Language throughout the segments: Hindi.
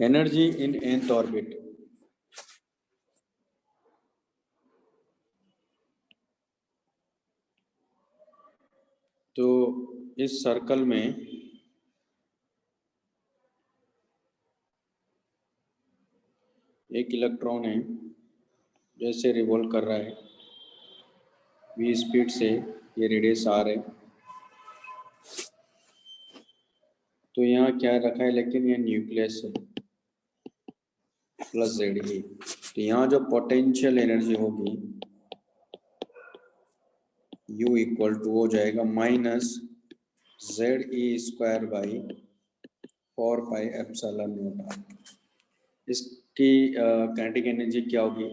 Energy in nth orbit. तो इस सर्कल में एक इलेक्ट्रॉन है जैसे रिवॉल्व कर रहा है v स्पीड से, ये रेडियस r है। तो यहाँ क्या रखा है, लेकिन ये न्यूक्लियस है प्लस ZE। तो यहाँ जो पोटेंशियल एनर्जी होगी U इक्वल टू हो जाएगा माइनस ZE² बाई 4πε0r। इसकी काइनेटिक एनर्जी क्या होगी,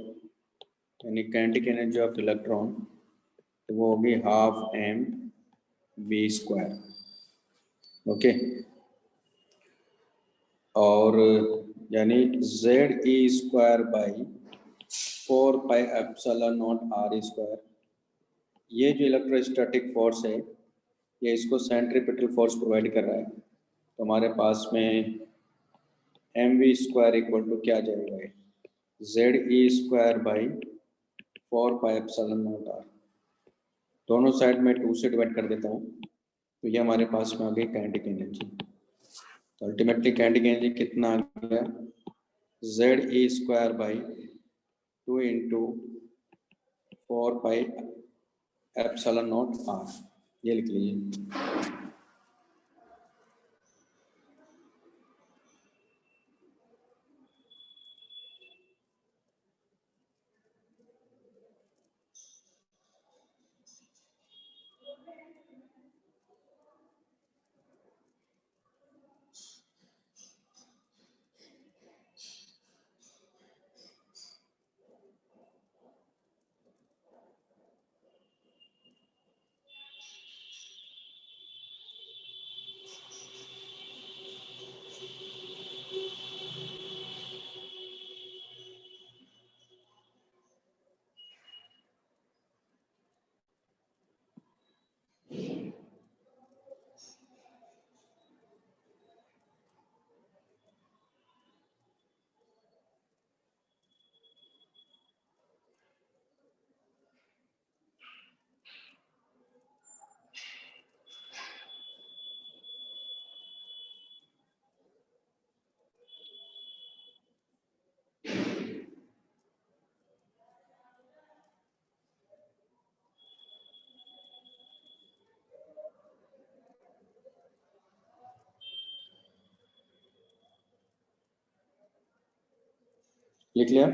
यानी काइनेटिक एनर्जी ऑफ इलेक्ट्रॉन, तो वो होगी ½mv²। ओके, और यानी ZE² बाई 4πε0r²। ये जो इलेक्ट्रोस्टैटिक फोर्स है, ये इसको सेंट्रीपिटल फोर्स प्रोवाइड कर रहा है। तो हमारे पास में mv² इक्वल टू क्या आ जाएगा, ZE² बाई 4πε0r। दोनों साइड में 2 से डिवाइड कर देता हूँ, तो ये हमारे पास में आ गई काइनेटिक एनर्जी। तो अल्टीमेटली काइनेटिक एनर्जी कितना आ गया, ZE² बाई 2 इंटू 4πε0r। ये लिख लीजिए। लिख लिया?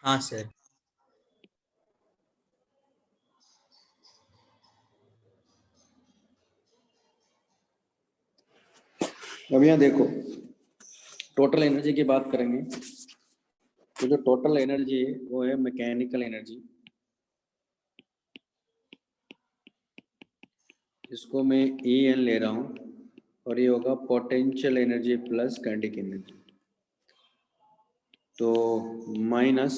हाँ सर। अब यहाँ देखो, टोटल एनर्जी की बात करेंगे तो जो टोटल एनर्जी है वो है मैकेनिकल एनर्जी। इसको मैं En ले रहा हूँ, और ये होगा potential energy plus kinetic energy. तो minus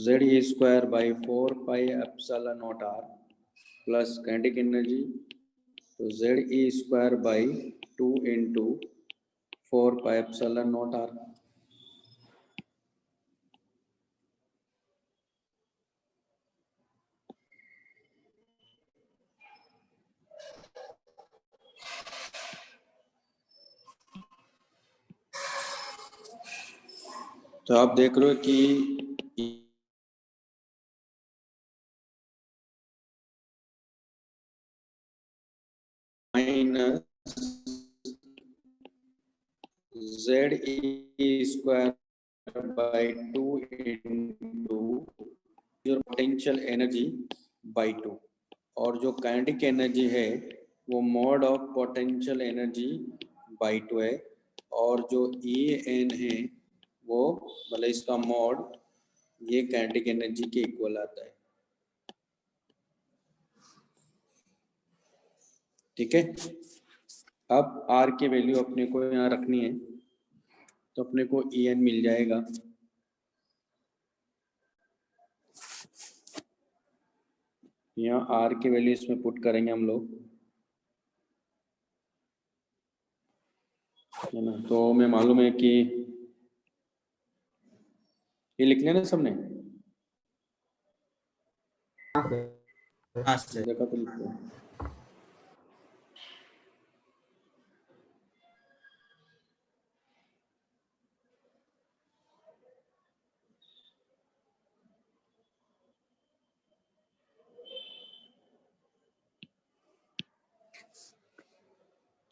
ZE² by 4πε0r plus kinetic energy, तो ZE² बाई 2 इंटू 4πε0r। तो आप देख रहे हो कि माइनस ZE² बाई 2 इंटू जो पोटेंशियल एनर्जी बाई 2, और जो काइनेटिक एनर्जी है वो mod of potential energy by 2 है, और जो En है वो मतलब इसका मॉड ये काइनेटिक एनर्जी के इक्वल आता है। ठीक है, अब R की वैल्यू अपने को यहाँ रखनी है, तो अपने को En मिल जाएगा। यहाँ R की वैल्यू इसमें पुट करेंगे हम लोग, है ना। तो हमें मालूम है कि ये लिख लिया ना सबने, हाँ सर। देखा तो लिख लिया।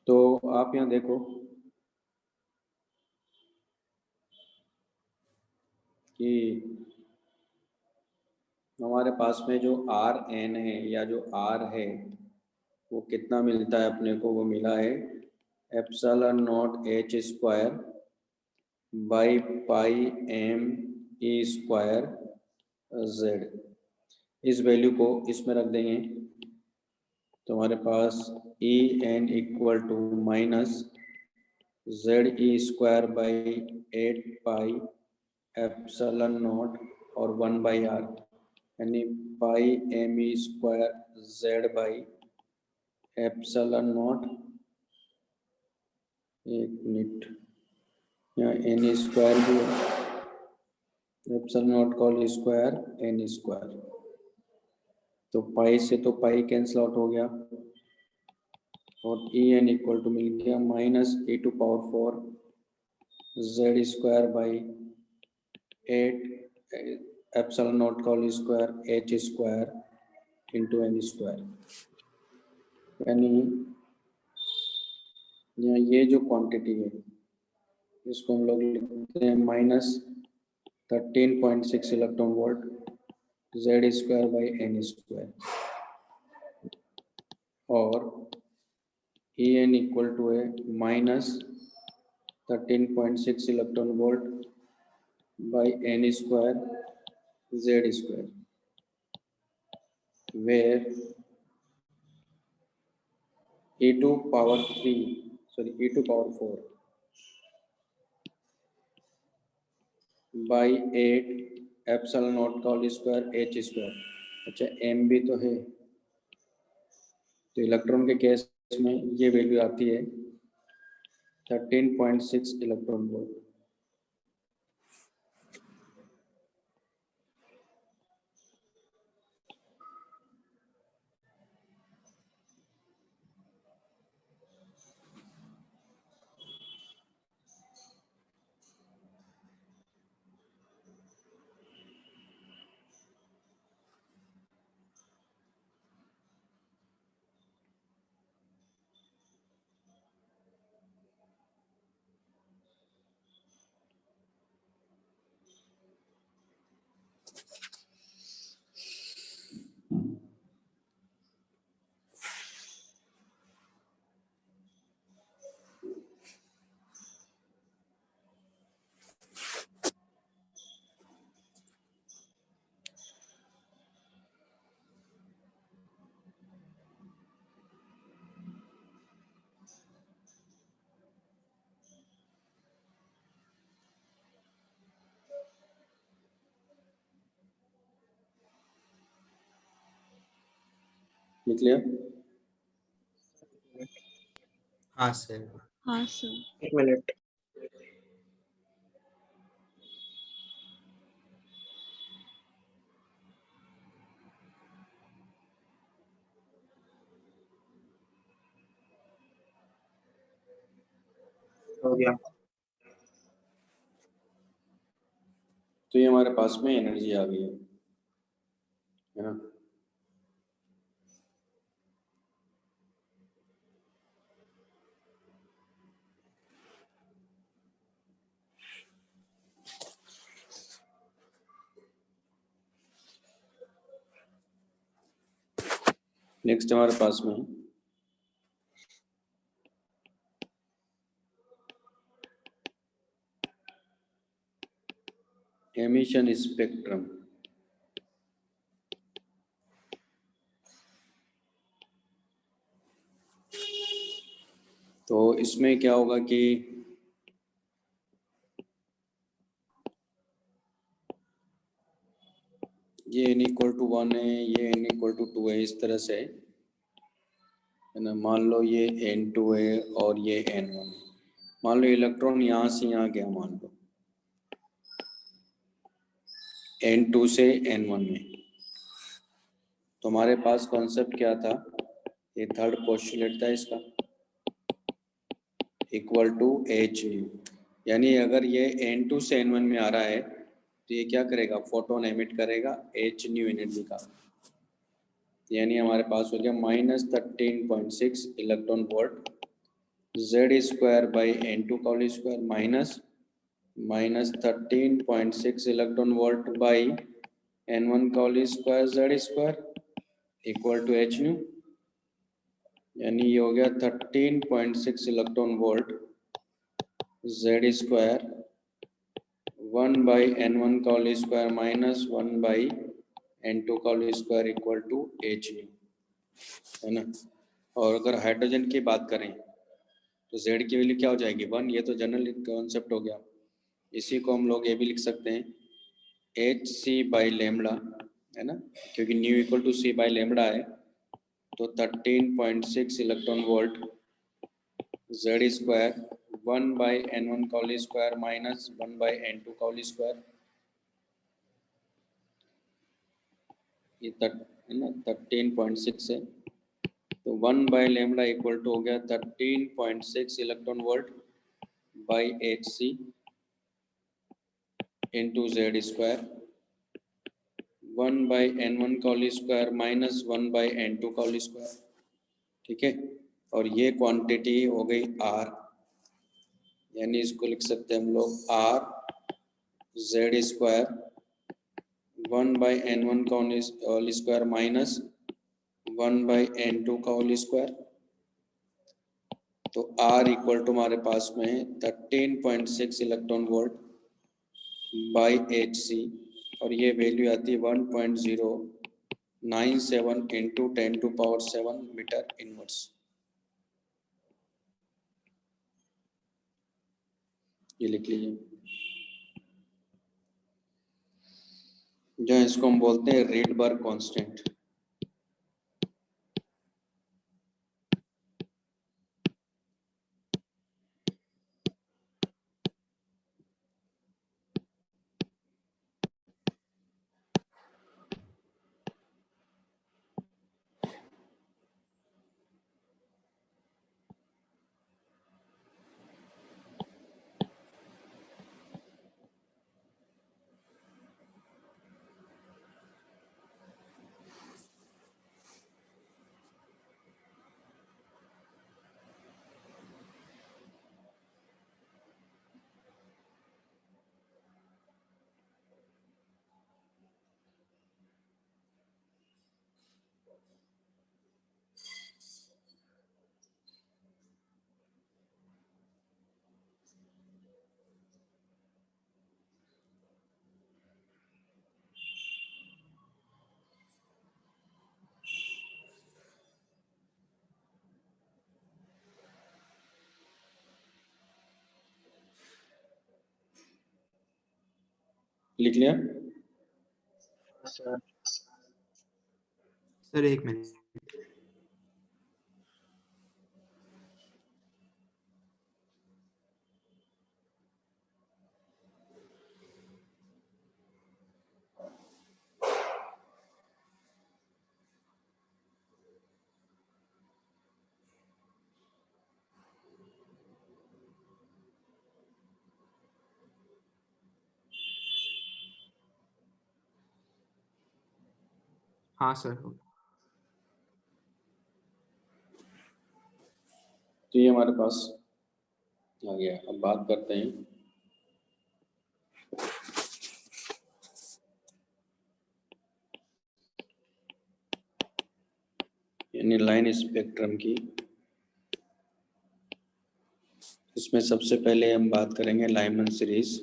तो आप यहाँ देखो कि हमारे पास में जो आर एन है या जो आर है वो कितना मिलता है अपने को, वो मिला है epsilon naught H square by pi M E square Z. इस वैल्यू को इसमें रख देंगे तो हमारे पास E N equal to minus Z E square by 8 pi epsilon naught और 1 बाई आर, यानी pi M E square Z by epsilon naught, एक मिनट, यहाँ एन स्क्वायर भी है, epsilon naught call square N square, तो पाई से तो पाई कैंसिल आउट हो गया और ई एन इक्वल टू मिल गया minus E to power 4 Z square by 8 epsilon naught call square H square into N square, यानी ये जो क्वांटिटी है इसको हम लोग लिखते हैं minus 13.6 electron volt Z square by N square, और ई एन इक्वल टू है minus 13.6 electron volt by N square Z square, where e to power 3 sorry e to power 4 by 8 epsilon not का होल स्क्वायर एच स्क्वायर। अच्छा एम भी तो है, तो इलेक्ट्रॉन के केस में ये वैल्यू आती है 13.6 इलेक्ट्रॉन वोल्ट। लिख लिया? हाँ सर। हाँ सर। एक मिनट। हो गया। तो ये हमारे पास में एनर्जी आ गई है ना। नेक्स्ट हमारे पास में एमिशन स्पेक्ट्रम। तो इसमें क्या होगा कि ये n इक्वल टू 1 है, ये n इक्वल टू 2 है, इस तरह से है ना। मान लो ये n2 है और ये n1 है, मान लो इलेक्ट्रॉन यहाँ से यहाँ गया, मान लो N2 से N1 में, तो हमारे पास कॉन्सेप्ट क्या था, ये थर्ड पोस्टुलेट था इसका, इक्वल टू एच न्यू, यानी अगर ये N2 से N1 में आ रहा है तो ये क्या करेगा, फोटोन एमिट करेगा एच न्यू एनर्जी का, यानी हमारे पास हो गया -13.6 electron volt Z square by N2 का whole square minus 13.6 electron volt by N1 का whole square Z square equal to H nu, यानी ये हो गया 13.6 electron volt Z square 1 by N1 का whole square minus 1 by N2 का whole square equal to H nu, है ना। और अगर हाइड्रोजन की बात करें तो Z की वैल्यू क्या हो जाएगी 1, ये तो जनरल कॉन्सेप्ट हो गया। इसी को हम लोग ये भी लिख सकते हैं एच सी बाई लेमड़ा, है ना, क्योंकि nu equal to C by lambda है, तो 13.6 electron volt Z square 1 by N1 का whole square minus 1 by N2 का होल स्क्वायर, ये है ना 13.6 है, तो 1 बाई लेमड़ा इक्वल टू हो गया 13.6 electron volt by H C into Z square 1 by N1 का whole square minus 1 by N2 का होल स्क्वायर, ठीक है। और ये क्वांटिटी हो गई R, यानी इसको लिख सकते हैं हम लोग R Z square 1 by N1 का whole square minus 1 by N2 का होल स्क्वायर, तो R इक्वल टू हमारे पास में है 13.6 electron volt by H C, और ये वैल्यू आती है 1.097 इंटू 10⁻⁷ मीटर इनवर्स, ये लिख लीजिए। जो इसको हम बोलते हैं रीडबर्ग कांस्टेंट। लिख लिया? सर एक मिनट। हाँ सर। तो ये हमारे पास आ गया। अब बात करते हैं यानी लाइन स्पेक्ट्रम की। इसमें सबसे पहले हम बात करेंगे लाइमन सीरीज।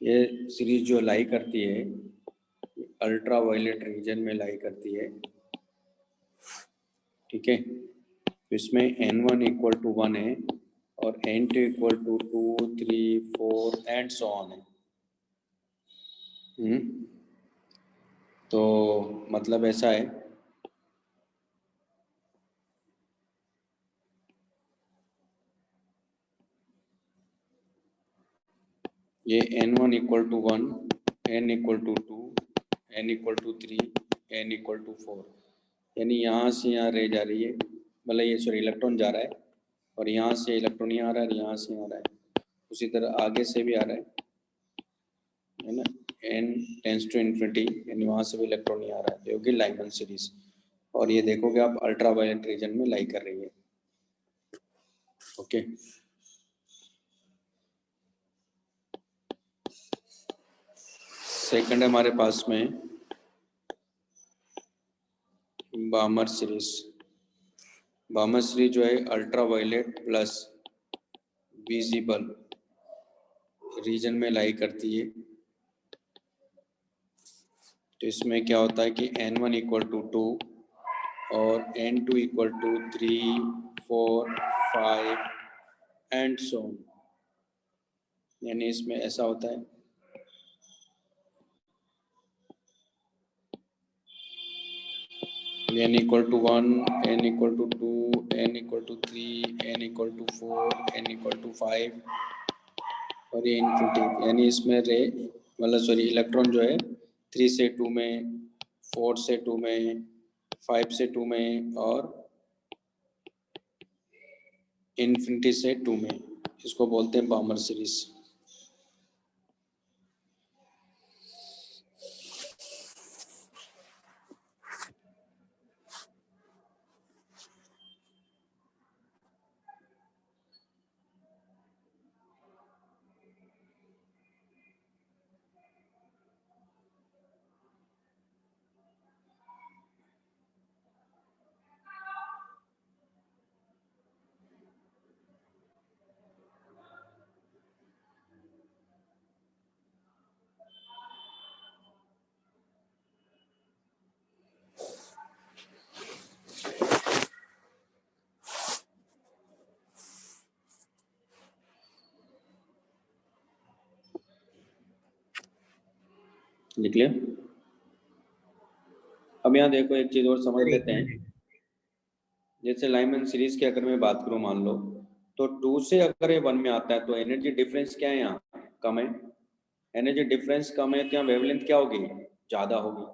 ये सीरीज जो लाई करती है अल्ट्रा वायलेट रीजन में लाई करती है, ठीक है। तो इसमें N1 इक्वल टू 1 है और N2 equal to 2, 3, 4 and so on है। तो मतलब ऐसा है ये n1 equal to 1, n equal to 2, n equal to 3, n equal to 4, यानी यहाँ से यहाँ रह जा रही है, मतलब ये सॉरी इलेक्ट्रॉन जा रहा है और यहाँ से इलेक्ट्रॉन यहाँ आ रहा है और यहाँ से आ रहा है, उसी तरह आगे से भी आ रहा है ना, n टेंस टू इन्फिनिटी, यानी वहाँ से भी इलेक्ट्रॉन यहाँ आ रहा है, जो कि लाइमन सीरीज, और ये देखोगे आप अल्ट्रा वायलेट रीजन में लाई कर रही है। ओके, सेकंड है हमारे पास में बामर सीरीज। बामर सीरीज जो है ultraviolet plus visible region में लाई करती है। तो इसमें क्या होता है कि n1 इक्वल टू 2 और n2 equal to 3, 4, 5 and so on, यानी इसमें ऐसा होता है n equal to 1, n equal to 2, n equal to 3, n equal to 4, n equal to 5 और ये इन्फिनिटी, यानी इसमें रे मतलब सॉरी इलेक्ट्रॉन जो है 3 से 2 में, 4 से 2 में, 5 से 2 में और इन्फिनिटी से 2 में, इसको बोलते हैं बामर सीरीज। लिख लिया। अब यहाँ देखो एक चीज और समझ लेते हैं, जैसे लाइमन सीरीज की अगर मैं बात करूँ मान लो, तो 2 से अगर ये 1 में आता है तो एनर्जी डिफरेंस क्या है, यहाँ कम है, एनर्जी डिफरेंस कम है तो यहाँ वेवलेंथ क्या होगी, ज्यादा होगी,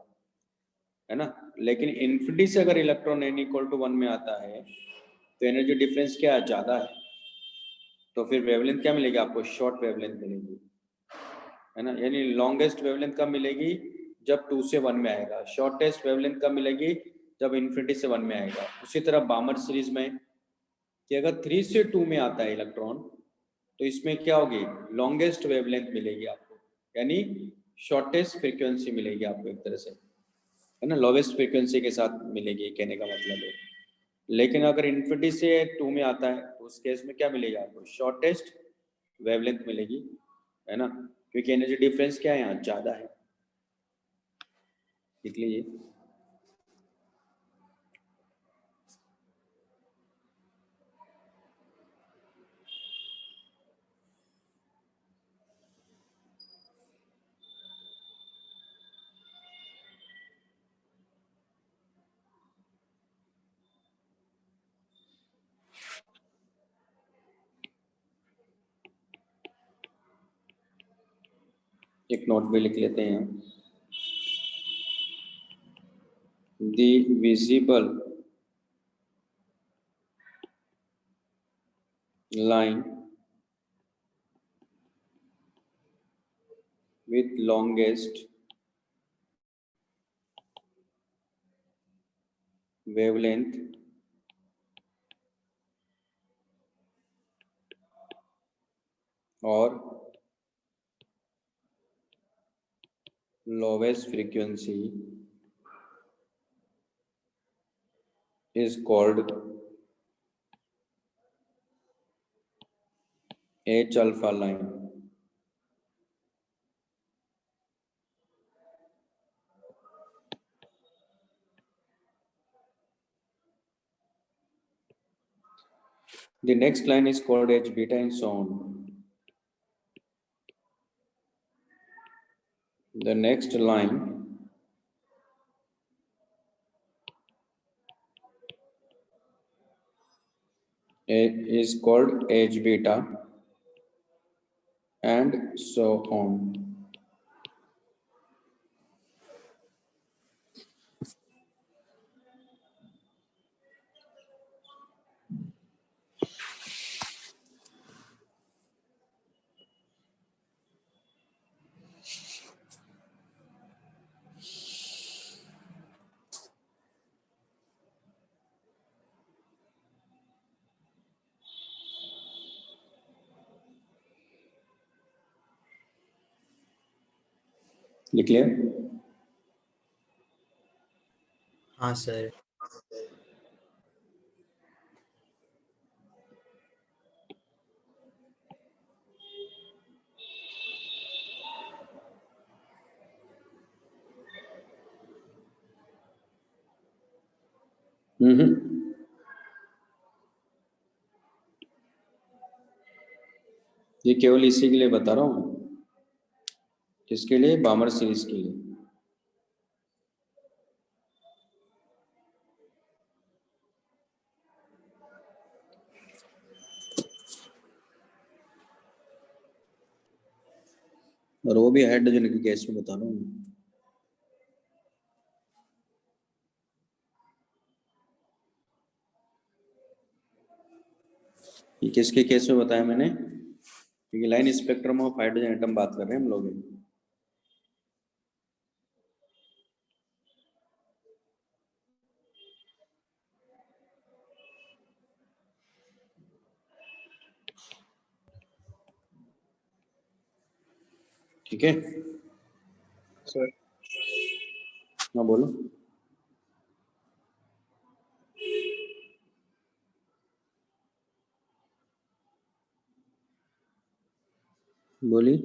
है ना। लेकिन इन्फिनिटी से अगर इलेक्ट्रॉन n इक्वल टू 1 में आता है तो एनर्जी डिफरेंस क्या है, ज्यादा है, तो फिर वेवलेंथ क्या मिलेगी आपको, शॉर्ट वेवलेंथ मिलेगी, है ना। यानी लॉन्गेस्ट वेवलेंथ कब मिलेगी, जब 2 से 1 में आएगा, शॉर्टेस्ट वेवलेंथ कब मिलेगी, जब इन्फिनिटी से 1 में आएगा। उसी तरह बामर सीरीज में कि अगर 3 से 2 में आता है इलेक्ट्रॉन तो इसमें क्या होगी, लॉन्गेस्ट वेवलेंथ मिलेगी आपको, यानी शॉर्टेस्ट फ्रीक्वेंसी मिलेगी आपको एक तरह से, है ना, लोवेस्ट फ्रीक्वेंसी के साथ मिलेगी, कहने का मतलब है। लेकिन अगर इन्फिनिटी से 2 में आता है तो उस केस में क्या मिलेगा आपको, शॉर्टेस्ट वेवलेंथ मिलेगी, है ना, क्योंकि एनर्जी डिफरेंस क्या है, यहाँ ज़्यादा है। लिख लीजिए। एक नोट भी लिख लेते हैं, the visible line with longest wavelength or lowest frequency is called H alpha line. The next line is called H beta and so on. The next line is called H beta and so on. लिख लिया? हाँ सर। ये केवल इसी के लिए बता रहा हूँ। किसके लिए? बामर सीरीज के लिए। और वो भी हाइड्रोजन के केस में बता रहा हूँ। ये किसके केस में बताया मैंने? क्योंकि line spectrum of hydrogen atom बात कर रहे हैं हम लोग। ठीक है सर। हाँ बोलो। बोली।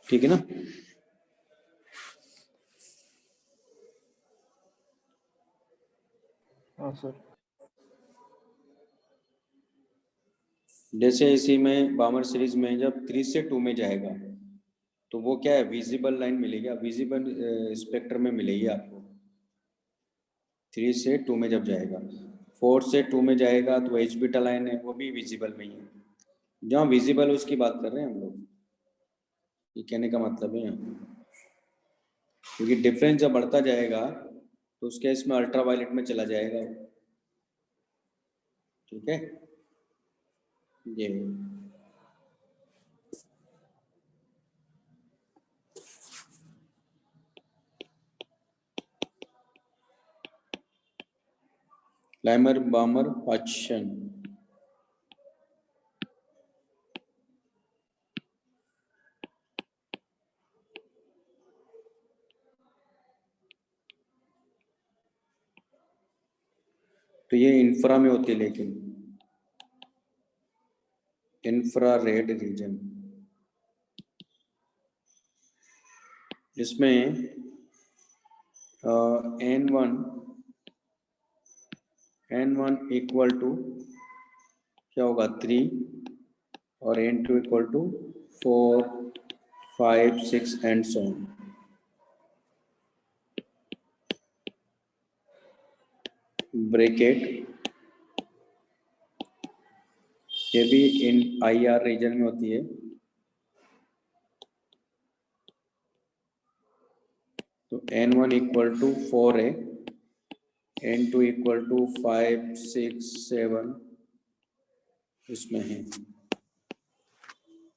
ठीक है ना? हाँ सर। जैसे इसी में बामर सीरीज में जब 3 से 2 में जाएगा तो वो क्या है? विजिबल लाइन मिलेगी, विजिबल स्पेक्ट्रम में मिलेगी आपको। 3 से 2 में जब जाएगा, 4 से 2 में जाएगा तो एच बीटा लाइन है, वो भी विजिबल में ही है। जहाँ विजिबल उसकी बात कर रहे हैं हम लोग। ये कहने का मतलब है, क्योंकि डिफरेंस जब बढ़ता जाएगा तो उसके इसमें अल्ट्रावायलेट में चला जाएगा। ठीक है, ये लाइमर बामर पाचन। तो ये इंफ्रा में होती है, लेकिन इंफ्रारेड रीजन, इसमें n1 इक्वल टू क्या होगा? 3 और n2 equal to 4, 5, 6 and so on. Bracket ये भी इन IR रीजन में होती है। तो n1 इक्वल टू 4 है, n2 इक्वल टू 5, 6, 7 इसमें है,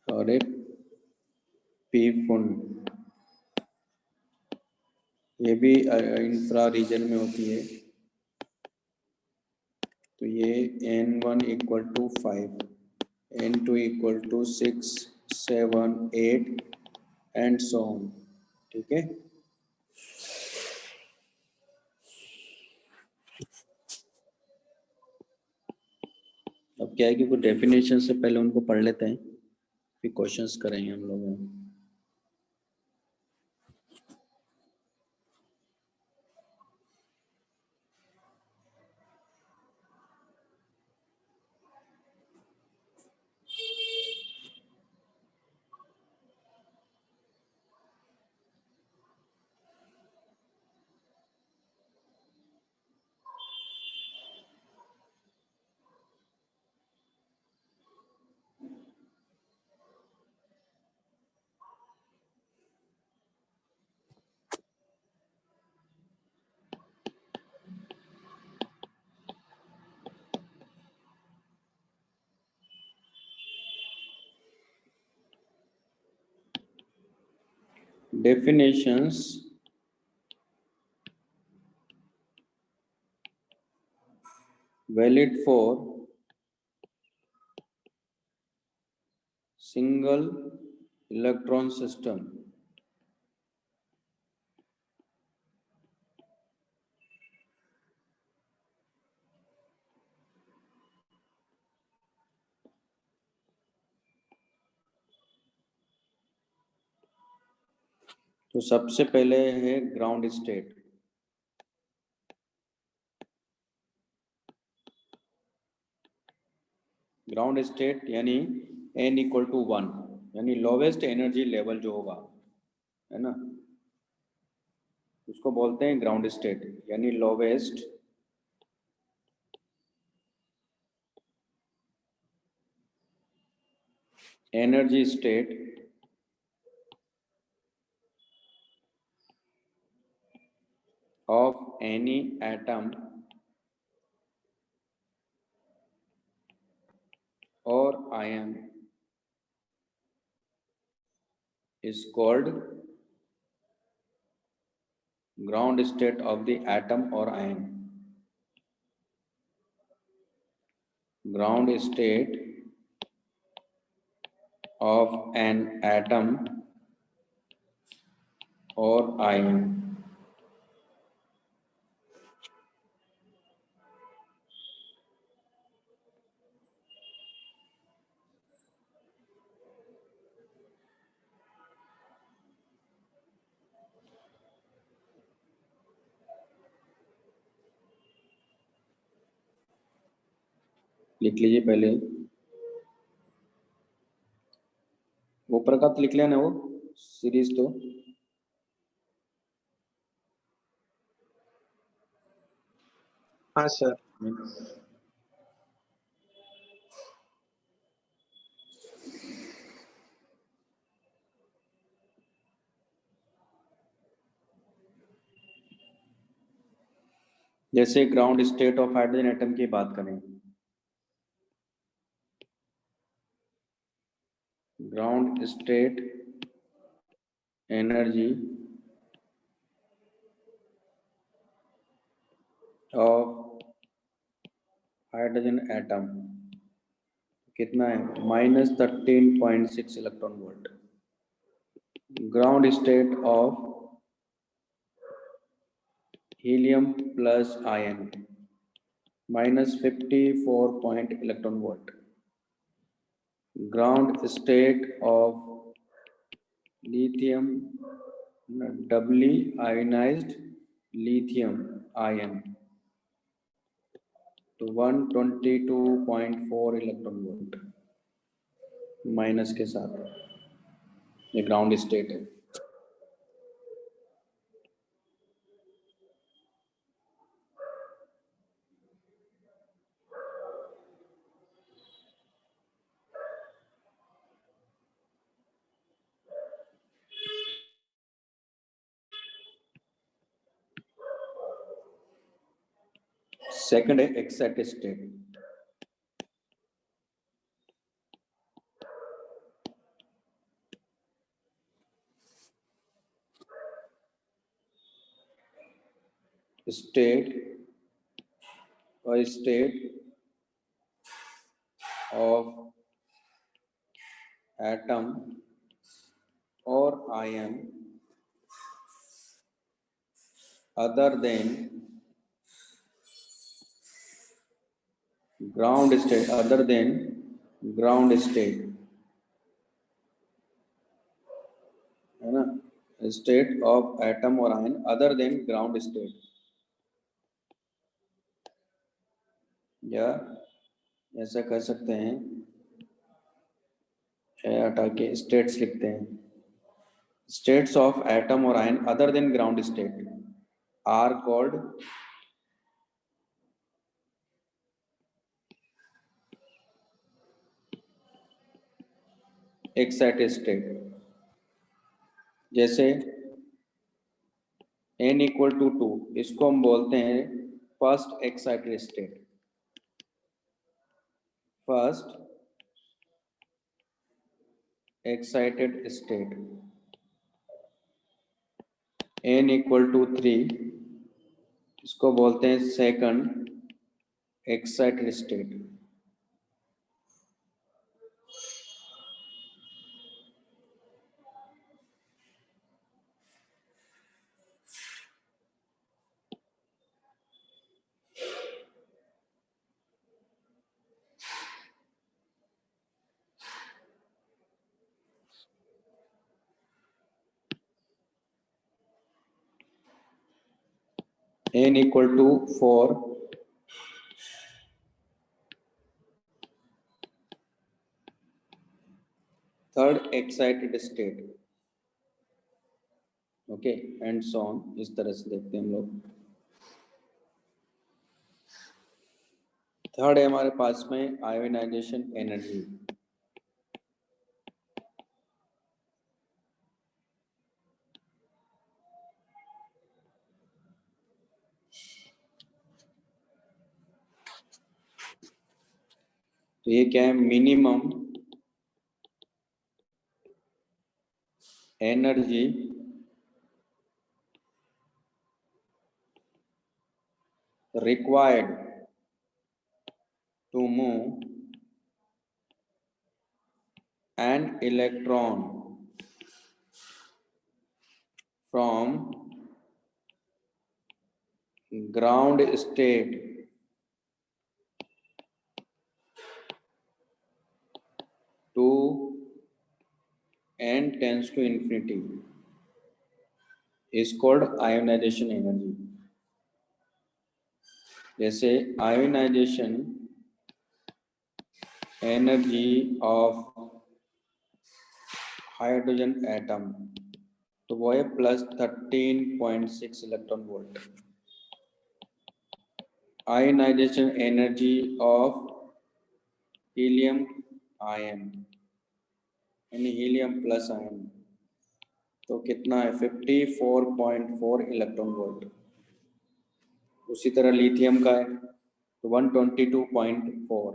और एक पी फुन, ये भी इंफ्रा रीजन में होती है। तो ये N1 equal to 5, N2 equal to 6, 7, 8 and so on. ठीक है, अब क्या है कि कुछ डेफिनेशन से पहले उनको पढ़ लेते हैं, फिर क्वेश्चंस करेंगे हम लोग। Definitions valid for single electron system. तो सबसे पहले है ग्राउंड स्टेट। ग्राउंड स्टेट यानी n इक्वल टू 1, यानी लोवेस्ट एनर्जी लेवल जो होगा, है ना, उसको बोलते हैं ग्राउंड स्टेट, यानी lowest energy state of any atom or ion is called ground state of the atom or ion. Ground state of an atom or ion लिख लीजिए पहले, ऊपर का तो लिख लेना वो सीरीज तो। हाँ सर। जैसे ground state of hydrogen atom की बात करें, ground state energy of hydrogen atom कितना है, -13.6 electron volt. Ground state of helium plus ion -54 point electron volt. Ground state of lithium doubly ionized lithium ion तो 122.4 इलेक्ट्रॉन वोल्ट माइनस के साथ, ये ग्राउंड स्टेट है। सेकंड है excited state. state or state of atom or ion other than ground state, है ना, स्टेट ऑफ एटम और ion other than ground state, या ऐसा कर सकते हैं, हटा के स्टेट्स लिखते हैं, स्टेट्स ऑफ एटम और ion other than ground state are called excited state. जैसे n इक्वल टू 2, इसको हम बोलते हैं first excited state, first excited state. n equal to 3, इसको बोलते हैं second excited state. n equal to 4, third excited state. Okay, and so on, इस तरह से देखते हैं हम लोग। थर्ड है हमारे पास में आयोनाइजेशन एनर्जी। तो ये क्या है, minimum energy required to move an electron from ground state to n tends to infinity is called ionization energy। जैसे ionization energy of hydrogen atom, तो वो है +13.6 electron volt. Ionization energy of helium ion यानी हीलियम प्लस आयन, तो कितना है 54.4 इलेक्ट्रॉन वोल्ट। उसी तरह लिथियम का है तो 122.4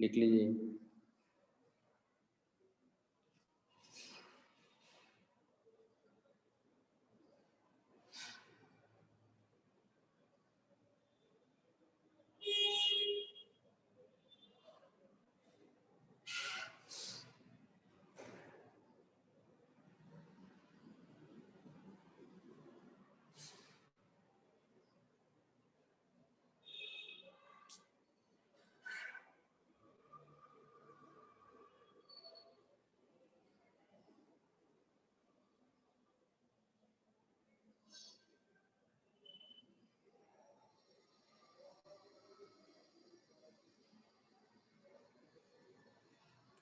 लिख लीजिए।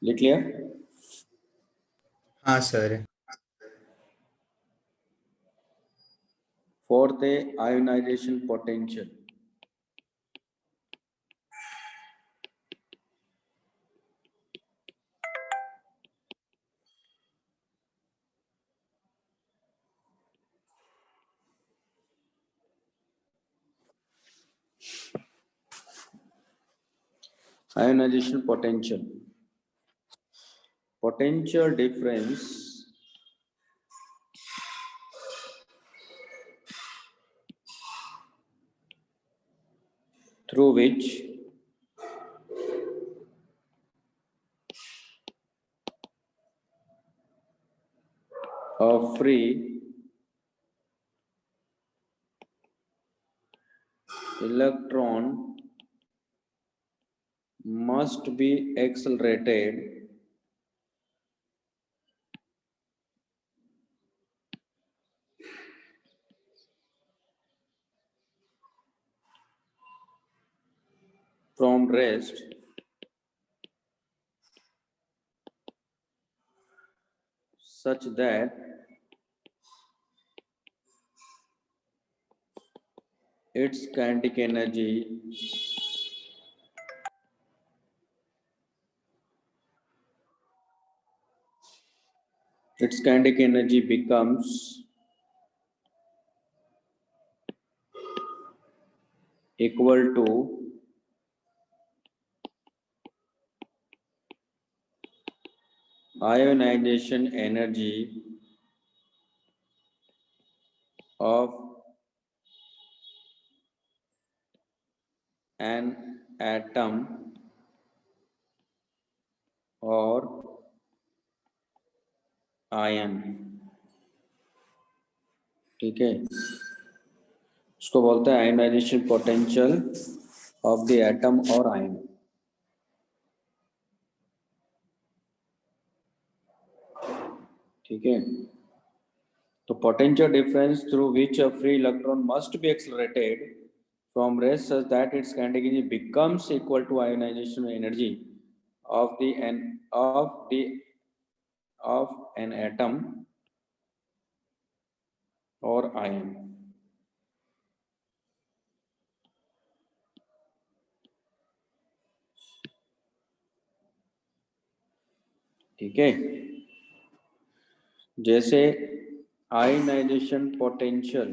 लिख लिया? हाँ सर। फोर्थ है ionization potential. Ionization potential. Potential difference through which a free electron must be accelerated from rest such that its kinetic energy becomes equal to ionization energy of an atom or ion. ठीक है, उसको बोलते हैं ionization potential of the atom और आयन. ठीक है, तो potential difference through which a free electron must be accelerated from rest such that its kinetic energy becomes equal to ionization energy of an atom or ion. ठीक है, जैसे ionization potential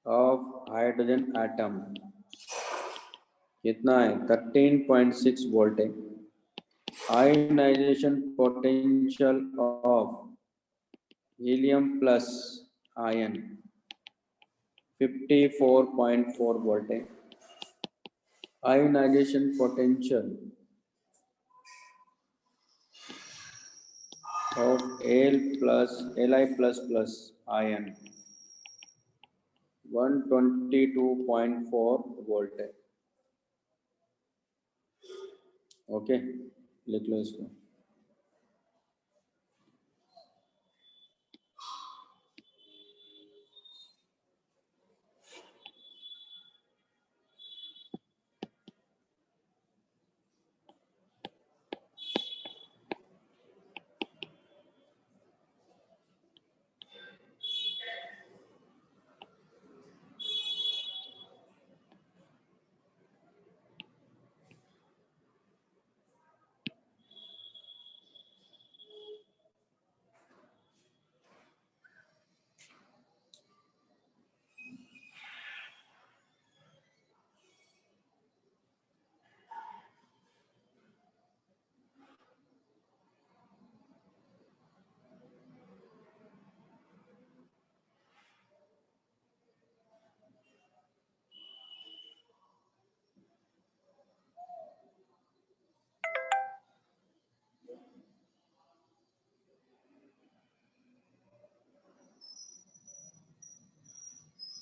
of hydrogen atom कितना है, 13.6 वोल्ट है. Ionization potential of helium plus ion 54.4 volt है. Ionization potential of Li++ ion 122.4 volt है. ओके, लिख लो इसको.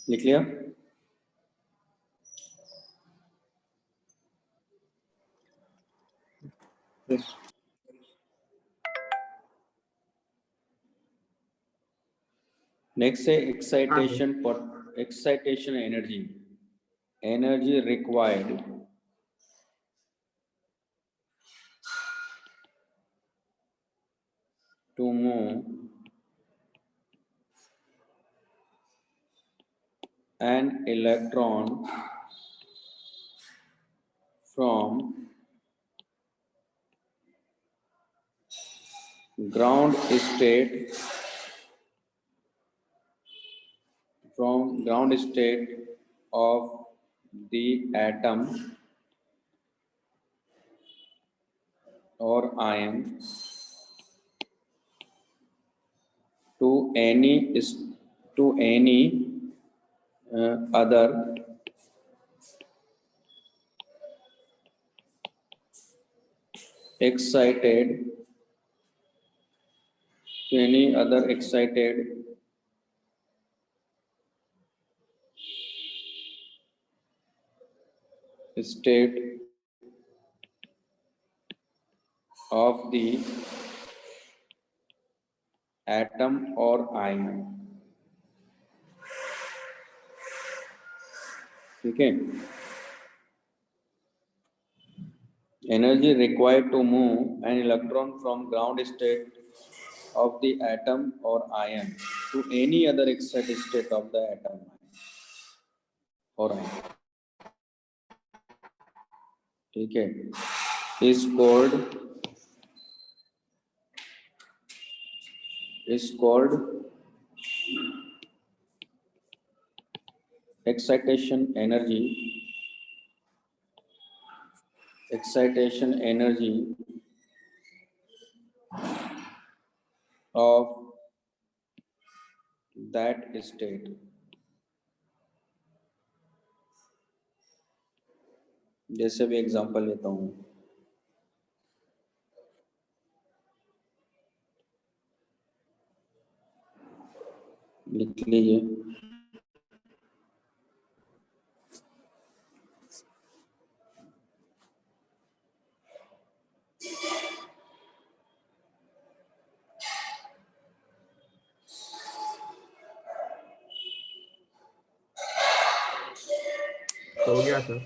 लिख लिया? Yes. नेक्स्ट है excitation energy required to move an electron from ground state of the atom or ion to any other excited to any other excited state of the atom or ion. ठीक है. Energy required to move an electron from ground state of the atom or ion to any other excited state of the atom or ion. ठीक है. is called excitation energy of that state. जैसे भी एग्जांपल लेता हूँ. लिख लीजिए. हो गया सर.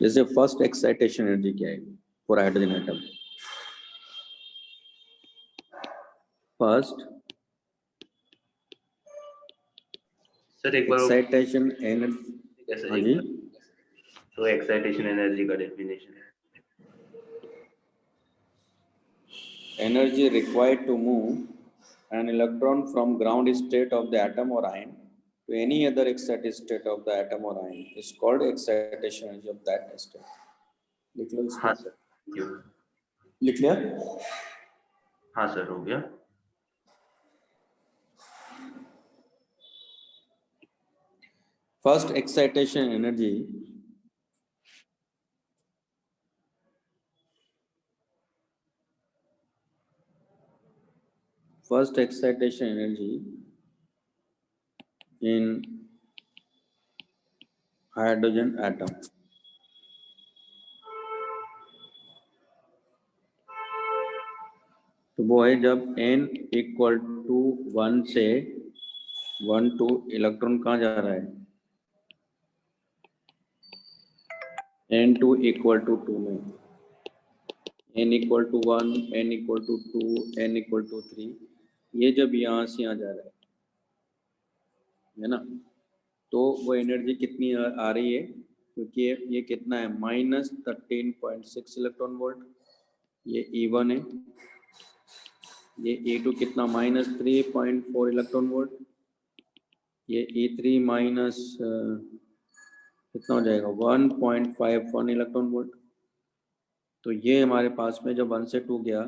जैसे फर्स्ट एक्साइटेशन एनर्जी क्या है for hydrogen atom. First sir एक बार एक्साइटेशन एनर्जी. कैसे हाँ जी. तो एक्साइटेशन एनर्जी का डेफिनेशन है. Energy required to move an electron from ground state of the atom or ion to any other excited state of the atom or ion is called excitation energy of that state. लिख लो इसको. हाँ सर. Thank you. लिख लिया. हाँ सर हो गया. First excitation energy in hydrogen atom. तो वो है जब n इक्वल टू 1 से 1 टू इलेक्ट्रॉन कहाँ जा रहा है. n2 इक्वल टू 2 में n equal to 1, n equal to 2, n equal to 3. ये जब यहाँ से यहाँ जा रहा है ना, तो वो एनर्जी कितनी आ रही है, क्योंकि ये कितना है -13.6 इलेक्ट्रॉन वोल्ट. ये E1 है. ये E2 कितना -3.4 इलेक्ट्रॉन वोल्ट. ये E3 माइनस कितना हो जाएगा 1.51 इलेक्ट्रॉन वोल्ट. तो ये हमारे पास में जब 1 से 2 गया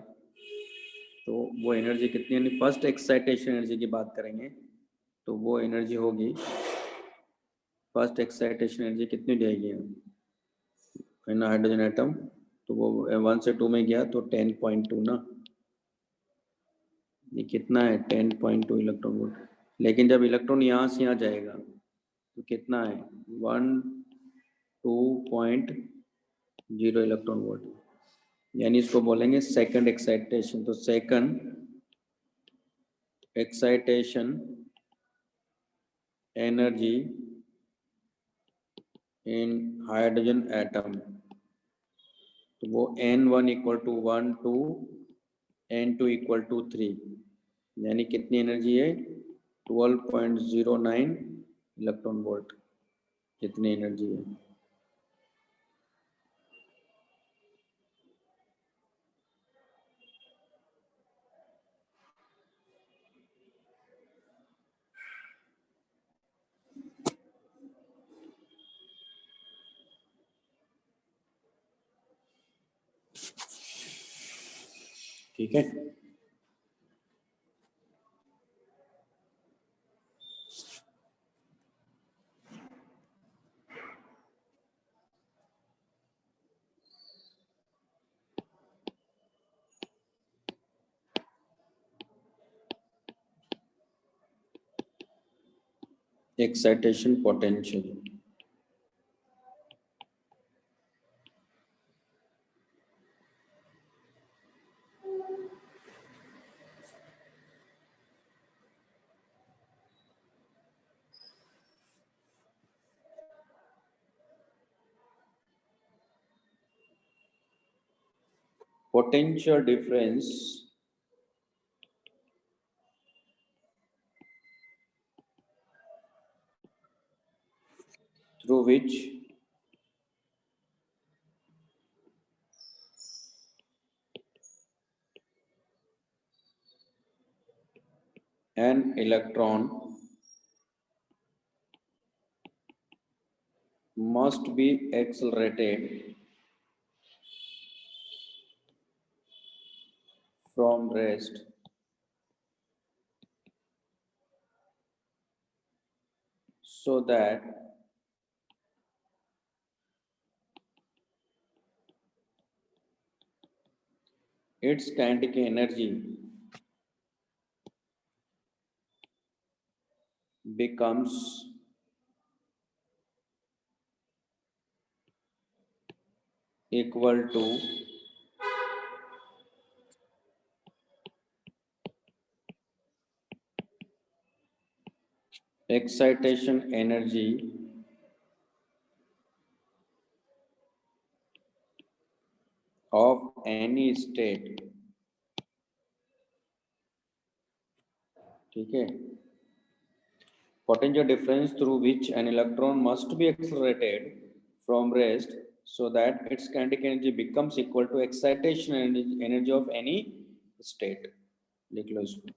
तो वो एनर्जी कितनी, यानी फर्स्ट एक्साइटेशन एनर्जी की बात करेंगे तो वो एनर्जी होगी, फर्स्ट एक्साइटेशन एनर्जी कितनी जाएगी इन हाइड्रोजन एटम. तो वो 1 से 2 में गया तो 10.2 ना. ये कितना है 10.2 इलेक्ट्रॉन वोल्ट. लेकिन जब इलेक्ट्रॉन यहाँ से यहाँ जाएगा तो कितना है 2.0 इलेक्ट्रॉन वोल्ट, यानी इसको बोलेंगे सेकंड एक्साइटेशन. तो second excitation energy in hydrogen atom, तो वो n1 equal to 1 2, n2 equal to 3, यानी कितनी एनर्जी है 12.09 इलेक्ट्रॉन वोल्ट. कितनी एनर्जी है. ठीक है. excitation potential. Potential difference through which an electron must be accelerated from rest so that its kinetic energy becomes equal to excitation energy of any state. ठीक है, potential difference through which an electron must be accelerated from rest so that its kinetic energy becomes equal to excitation energy of any state. लिख लो इसको.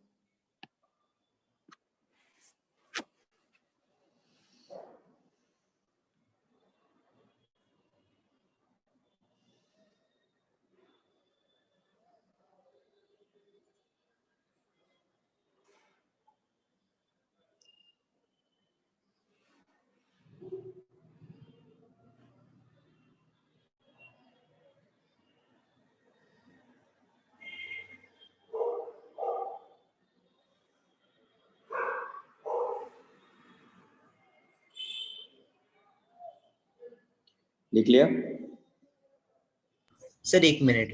लिख लिया? Sir 1 minute.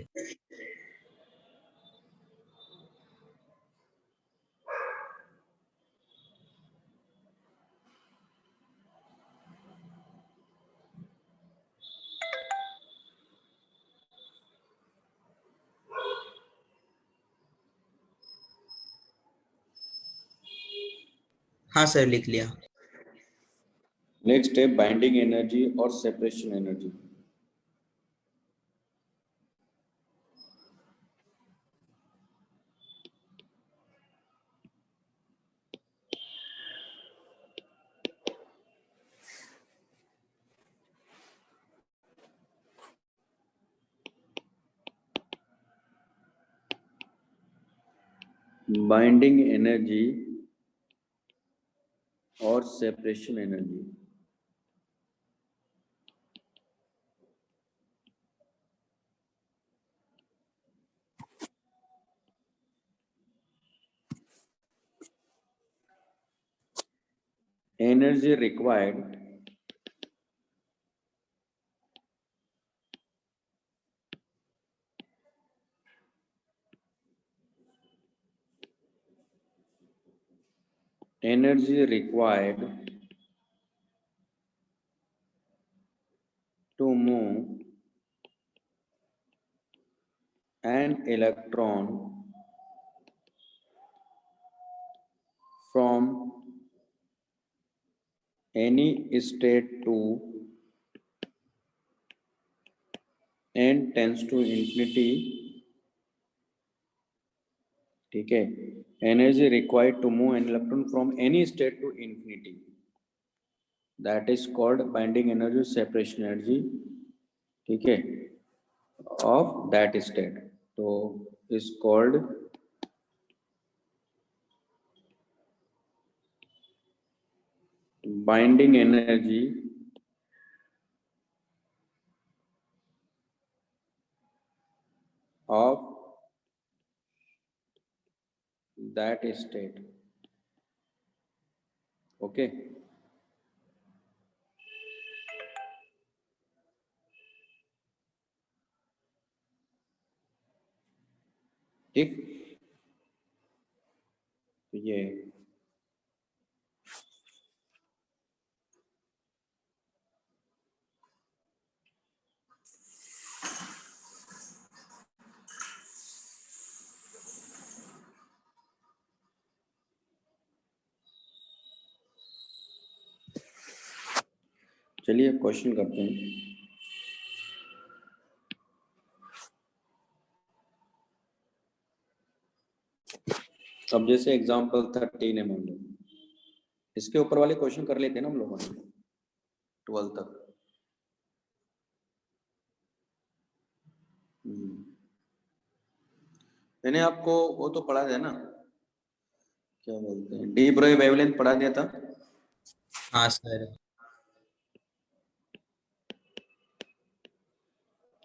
हाँ सर, लिख लिया. नेक्स्ट स्टेप बाइंडिंग एनर्जी और सेपरेशन एनर्जी. बाइंडिंग एनर्जी और separation energy. Energy required to move an electron from any state to n tends to infinity. ठीक है, energy required to move an electron from any state to infinity, that is called binding energy, separation energy. ठीक है, of that state, तो is called binding energy of that state. Okay. ठीक, तो ये चलिए क्वेश्चन करते हैं। अब जैसे एग्जांपल 13 है, मान लो इसके ऊपर वाले क्वेश्चन कर लेते हैं ना हम लोगों ने 12 तक। मैंने आपको वो तो पढ़ा दिया ना, क्या बोलते हैं, डी ब्रोई वेवलेंथ पढ़ा दिया था। हाँ सर।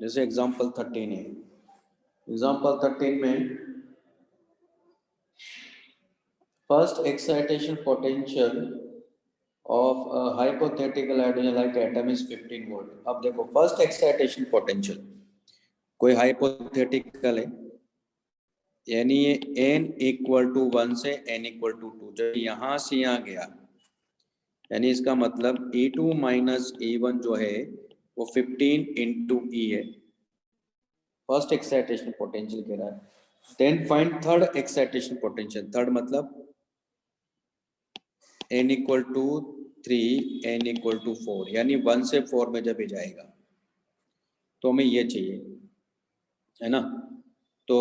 जैसे एग्जांपल 13 है, एग्जांपल 13 में first excitation potential of a hypothetical hydrogen like atom is 15 volt। अब देखो फर्स्ट एक्साइटेशन पोटेंशियल कोई हाइपोथेटिकल है, यानी ये n इक्वल टू 1 से n इक्वल टू 2, जब यहाँ से यहाँ गया, यानी इसका मतलब E2 माइनस E1 जो है वो 15 इंटू E है, फर्स्ट एक्साइटेशन पोटेंशियल कह रहा है। Then find third excitation potential, third मतलब n equal to 3 n equal to 4, यानी 1 से 4 में जब ये जाएगा तो हमें ये चाहिए, है ना। तो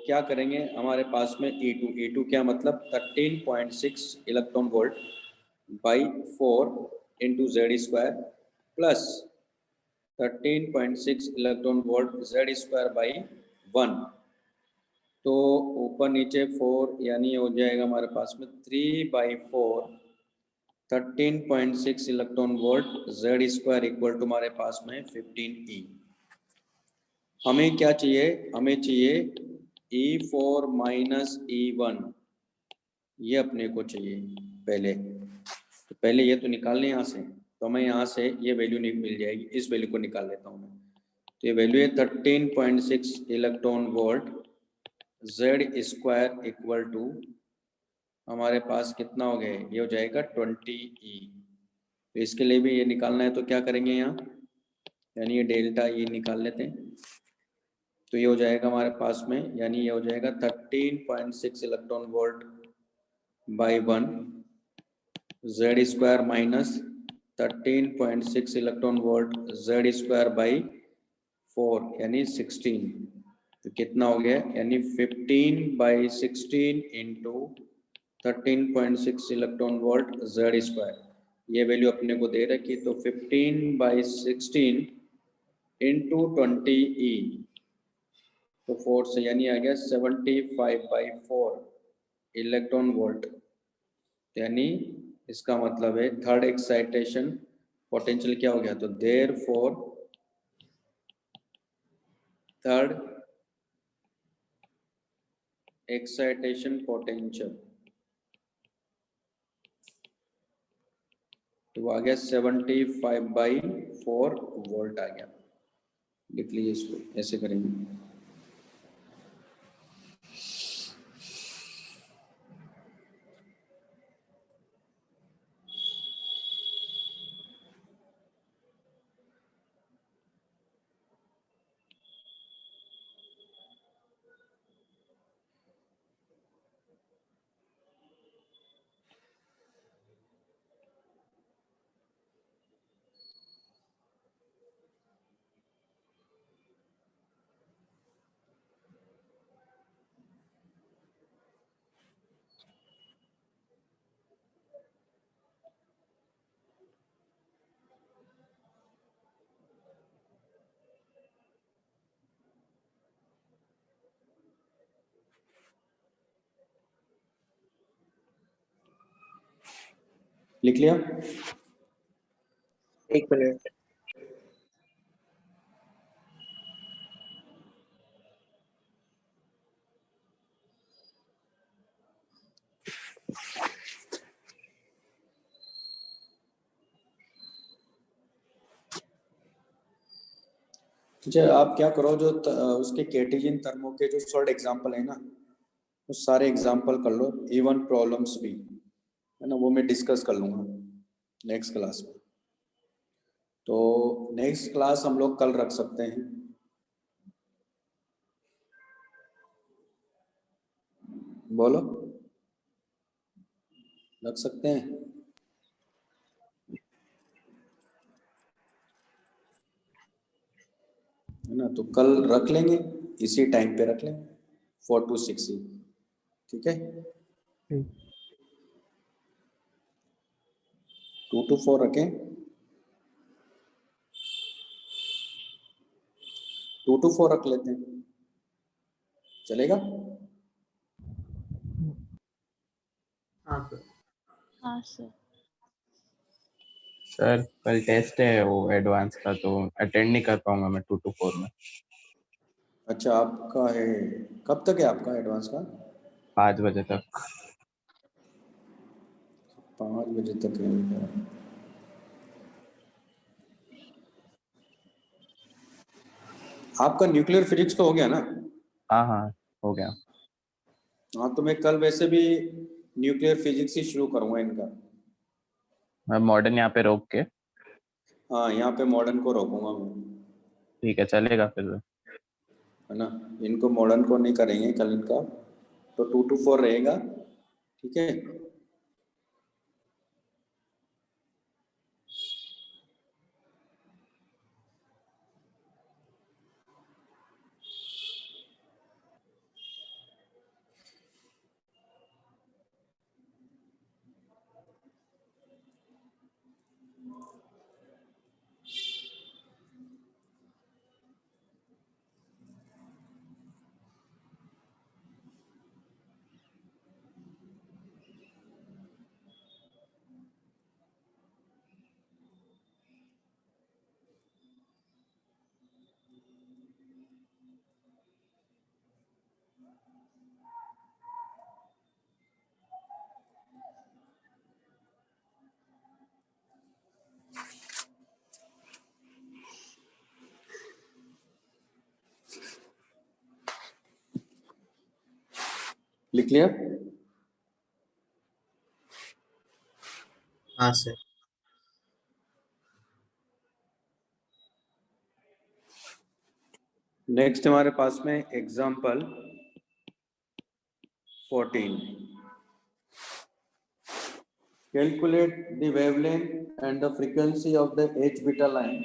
क्या करेंगे, हमारे पास में E2 क्या मतलब 13.6 electron volt by 4 into Z square plus 13.6 electron volt Z square by 1। तो ऊपर नीचे 4, यानी हो जाएगा हमारे पास में 3/4 13.6 electron volt Z square equal to हमारे पास में 15E। हमें क्या चाहिए, हमें चाहिए E4 माइनस E1, ये अपने को चाहिए पहले। तो पहले ये तो निकालने यहाँ से, तो हमें यहाँ से ये वैल्यू मिल जाएगी, इस वैल्यू को निकाल लेता हूँ मैं। तो ये वैल्यू है 13.6 electron volt Z square equal to हमारे पास कितना हो गया, ये हो जाएगा 20E। तो इसके लिए भी ये निकालना है, तो क्या करेंगे यहाँ, यानी ये डेल्टा E निकाल लेते हैं। तो ये हो जाएगा हमारे पास में, यानी ये हो जाएगा 13.6 electron volt by 1 Z square minus 13.6 electron volt Z square by 4, यानी 16। तो कितना हो गया, यानी 15/16 into 13.6 electron volt Z square, ये वैल्यू अपने को दे रखी। तो 15/16 इंटू 20E, तो 4 से, यानी आ गया 75/4 इलेक्ट्रॉन वोल्ट। यानी इसका मतलब है थर्ड एक्साइटेशन पोटेंशियल क्या हो गया, तो देयरफॉर थर्ड एक्साइटेशन पोटेंशियल तो आ गया 75/4 वोल्ट आ गया। लिख लीजिए इसको, ऐसे करेंगे। लिख लिया? एक मिनट। अच्छा, आप क्या करो, जो उसके कैटेजन थर्मो के जो शॉर्ट एग्जांपल है ना, वो सारे एग्जांपल कर लो, इवन प्रॉब्लम्स भी है ना, वो मैं डिस्कस कर लूँगा नेक्स्ट क्लास में। तो नेक्स्ट क्लास हम लोग कल रख सकते हैं। बोलो, रख सकते हैं है ना? तो कल रख लेंगे, इसी टाइम पे रख लेंगे 4 to 6 ही, ठीक है? 2 to 4 रखें, 2 to 4 रख लेते हैं, चलेगा? हाँ सर। हाँ सर। सर कल टेस्ट है वो एडवांस का, तो अटेंड नहीं कर पाऊंगा मैं 2 to 4 में। अच्छा, आपका है, कब तक है आपका एडवांस का? 5 बजे तक। 5 बजे तक है। आपका न्यूक्लियर फिजिक्स तो हो गया ना? हाँ हाँ हो गया। हाँ, तो मैं कल वैसे भी न्यूक्लियर फिजिक्स ही शुरू करूँगा इनका। मैं मॉडर्न यहाँ पे रोक के। हाँ, यहाँ पे मॉडर्न को रोकूंगा मैं, ठीक है चलेगा फिर। है ना? इनको मॉडर्न को नहीं करेंगे कल इनका, तो 2 to 4 रहेगा, ठीक है? लिख लिया? हाँ सर। नेक्स्ट हमारे पास में example 14, calculate the wavelength and the frequency of the H beta line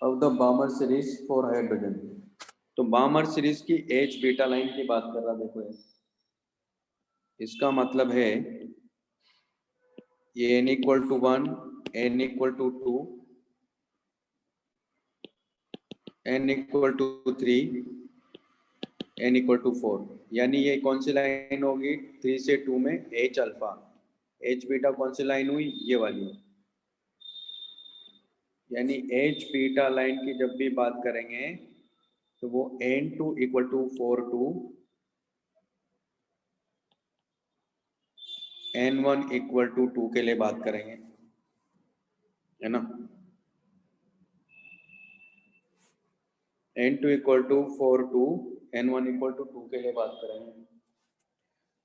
of the बामर series for hydrogen. तो बामर सीरीज की H बीटा लाइन की बात कर रहा, देखो ये। इसका मतलब है ये n equal to 1, n equal to 2, n equal to 3, n equal to 4, यानी ये कौन सी लाइन होगी? 3 से 2 में H अल्फा, H बीटा कौन सी लाइन हुई? ये वाली। यानी H बीटा लाइन की जब भी बात करेंगे तो वो n2 equal to 4 to n1 equal to 2 के लिए बात करेंगे, है ना? n2 equal to 4 to n1 equal to 2 के लिए बात करेंगे,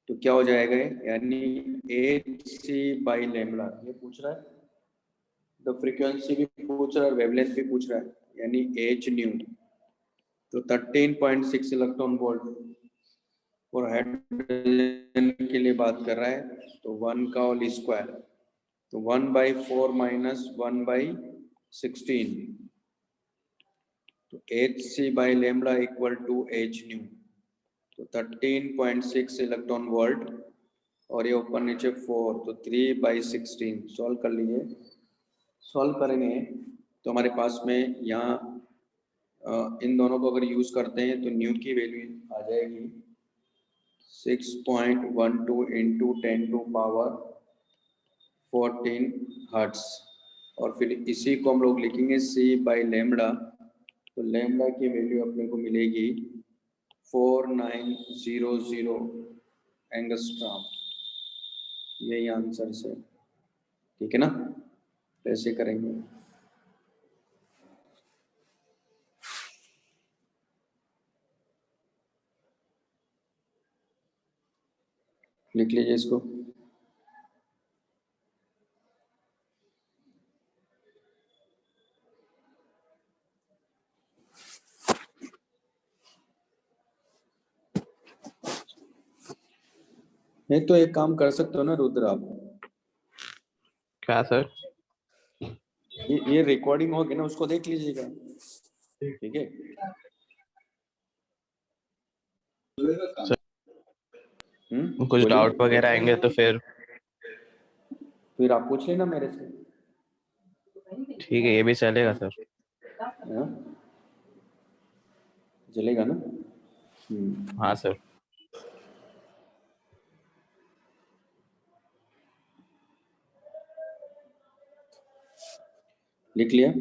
तो क्या हो जाएगा ये? यानी hc by लैम्बडा, ये पूछ रहा है, तो फ्रीक्वेंसी भी पूछ रहा है, वेवलेंथ भी पूछ रहा है, यानी h न्यू, तो 13.6 इलेक्ट्रॉन वोल्ट और हाइड्रोजन के लिए बात कर रहा है, तो 1 का होल स्क्वायर, तो 1/4 माइनस 1/16, तो hc by lambda equal to h nu, तो 13.6 इलेक्ट्रॉन वोल्ट और ये ऊपर नीचे 4, तो 3/16। सॉल्व कर लीजिए, सॉल्व करेंगे तो हमारे पास में यहाँ इन दोनों को अगर यूज करते हैं तो न्यू की वैल्यू आ जाएगी 6.12 इंटू 10 टू पावर 14 हर्ट्स, और फिर इसी को हम लोग लिखेंगे c बाई लैम्बडा, तो लैम्बडा की वैल्यू अपने को मिलेगी 4900 एंगस्ट्रॉम, यही आंसर से, ठीक है ना? तो ऐसे करेंगे। लिख लीजिए इसको। नहीं तो एक काम कर सकते हो ना रुद्र, आप क्या सर? ये रिकॉर्डिंग होगी ना, उसको देख लीजिएगा, ठीक है? कुछ बोलिए। डाउट वगैरह आएंगे तो फिर आप पूछ लेना मेरे से। ठीक है, ये भी चलेगा सर। हाँ? चलेगा ना? हाँ सर। लिख लिया?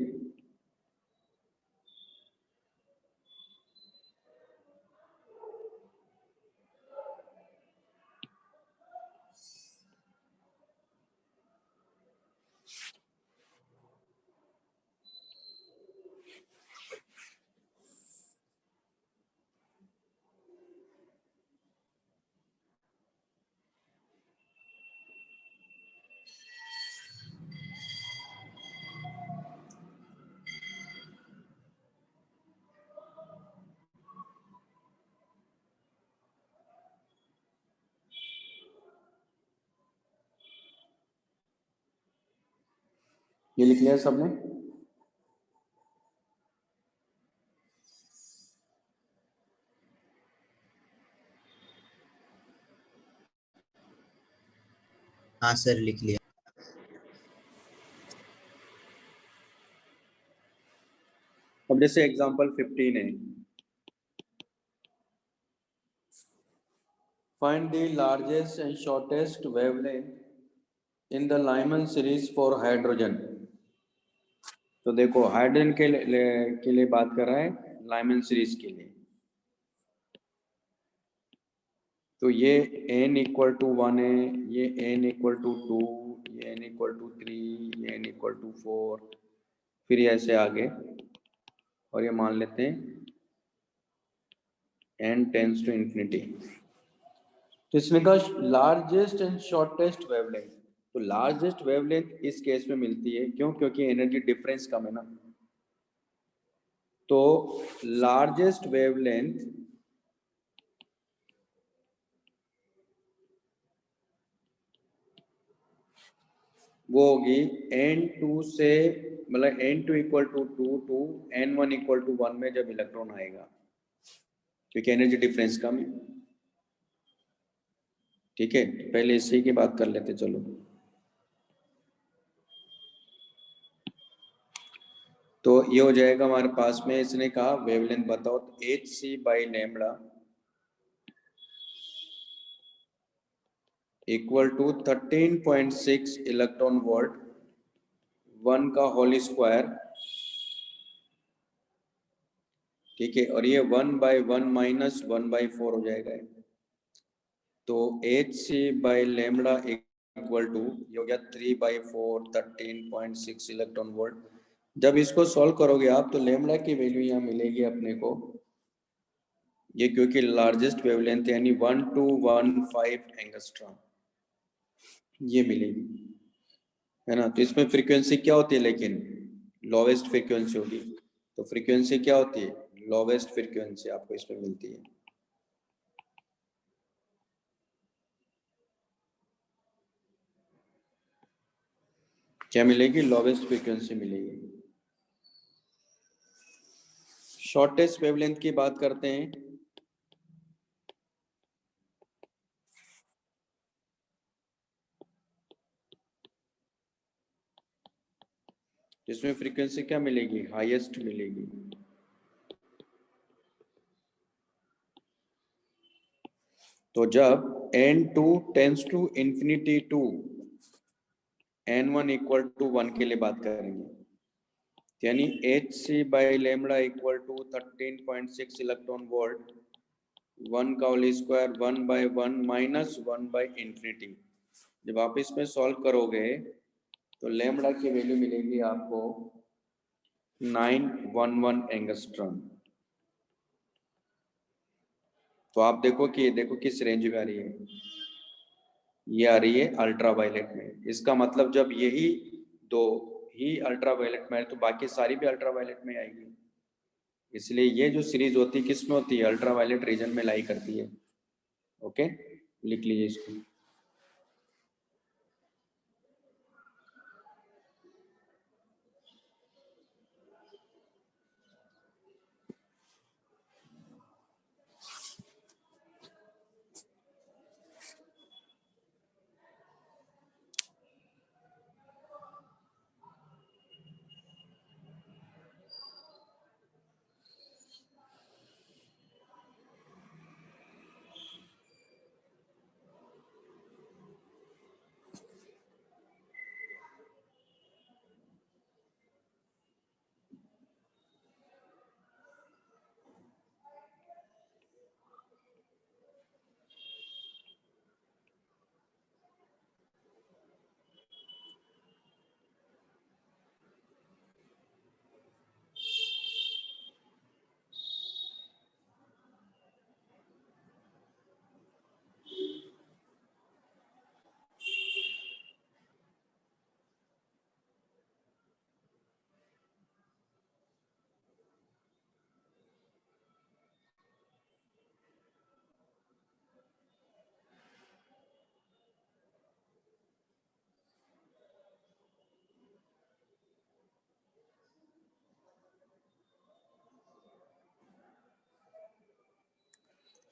ये लिख लिया सबने? हाँ सर, लिख लिया। अब जैसे एग्जांपल 15 है, find the largest and shortest wavelength in the Lyman series for hydrogen. तो देखो हाइड्रोजन के लिए बात कर रहा है, लाइमन सीरीज के लिए। तो ये n इक्वल टू 1 है, ये n इक्वल टू 2, ये n इक्वल टू 3, ये n इक्वल टू 4, फिर ये ऐसे आगे, और ये मान लेते हैं n टेंस टू इंफिनिटी। तो इसमें कहा लार्जेस्ट एंड शॉर्टेस्ट वेवलेंथ। तो लार्जेस्ट वेवलेंथ इस केस में मिलती है, क्यों? क्योंकि एनर्जी डिफरेंस कम है ना। तो लार्जेस्ट वेवलेंथ वो होगी n2 से, मतलब n2 equal to 2 to n1 equal to 1 में जब इलेक्ट्रॉन आएगा, क्योंकि एनर्जी डिफरेंस कम है। ठीक है, तो पहले इसी की बात कर लेते चलो। तो ये हो जाएगा हमारे पास में, इसने कहा वेवलेंथ बताओ, तो hc by lambda equal to 13.6 electron volt 1 का होल स्क्वायर। ठीक है, और ये 1/1 माइनस 1/4 हो जाएगा। तो hc by lambda equal to ये हो गया 3/4 13.6 इलेक्ट्रॉन वोल्ट। जब इसको सॉल्व करोगे आप, तो लैम्बडा की वैल्यू यहाँ मिलेगी अपने को, ये क्योंकि लार्जेस्ट वेवलेंथ यानी 1215 एंगस्ट्रॉम ये मिलेगी, है ना। तो इसमें फ्रीक्वेंसी क्या होती है, लेकिन लोवेस्ट फ्रीक्वेंसी होगी। तो फ्रीक्वेंसी क्या होती है, लोवेस्ट फ्रीक्वेंसी आपको इसमें मिलती है। क्या मिलेगी, लोवेस्ट फ्रीक्वेंसी मिलेगी। शॉर्टेस्ट वेवलेंथ की बात करते हैं। इसमें फ्रीक्वेंसी क्या मिलेगी, हाईएस्ट मिलेगी। तो जब n2 tends to infinity to n1 equal to 1 के लिए बात करेंगे, यानी hc by lambda equal to 13.6 electron volt 1 का होल स्क्वायर 1/1 माइनस 1/इंफिनिटी। जब आप इसमें सॉल्व करोगे तो लैम्बडा की वैल्यू मिलेगी आपको 911 एंगस्ट्रॉम। तो आप देखो कि किस रेंज में आ रही है। ये आ रही है अल्ट्रावायलेट में। इसका मतलब जब यही दो ही अल्ट्रावायलेट में है तो बाकी सारी भी अल्ट्रावायलेट में आएगी। इसलिए ये जो सीरीज होती है किस में होती है, अल्ट्रावायलेट रीजन में लाई करती है। ओके, लिख लीजिए इसको।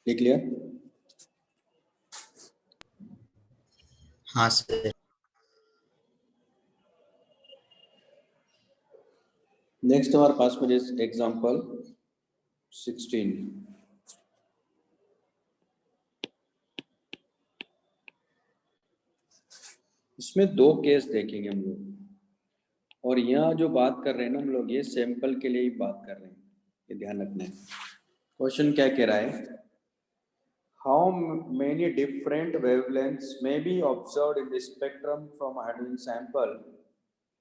लिख लिया? हाँ सर। नेक्स्ट हमारे पास में एग्जांपल 16। इसमें दो केस देखेंगे हम लोग, और यहाँ जो बात कर रहे हैं ना हम लोग, ये सैंपल के लिए ही बात कर रहे हैं, ये ध्यान रखना है। क्वेश्चन क्या कह रहा है, how many different wavelengths may be observed in the spectrum from a hydrogen sample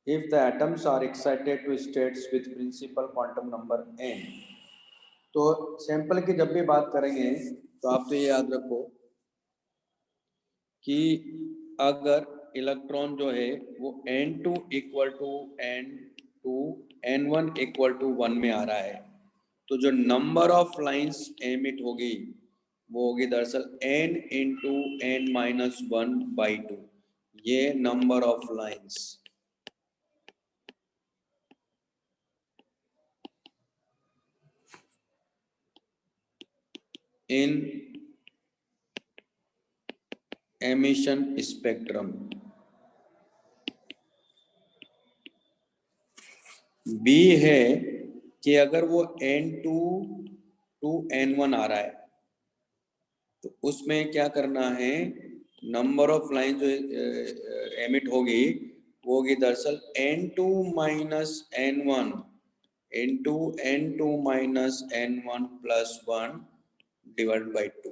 if the atoms are excited to states with principal quantum number n। तो सैंपल की जब भी बात करेंगे तो आप तो ये याद रखो कि अगर इलेक्ट्रॉन जो है वो n2 equal to n2 n1 equal to 1 में आ रहा है, तो जो नंबर ऑफ लाइंस एमिट होगी वो होगी दरअसल n इंटू n माइनस 1/2, ये number of lines. in emission spectrum। B है कि अगर वो n2 to n1 आ रहा है तो उसमें क्या करना है, नंबर ऑफ लाइन जो एमिट होगी वो होगी दरअसल n2 minus n1 into n2 minus n1 plus 1 divide by 2।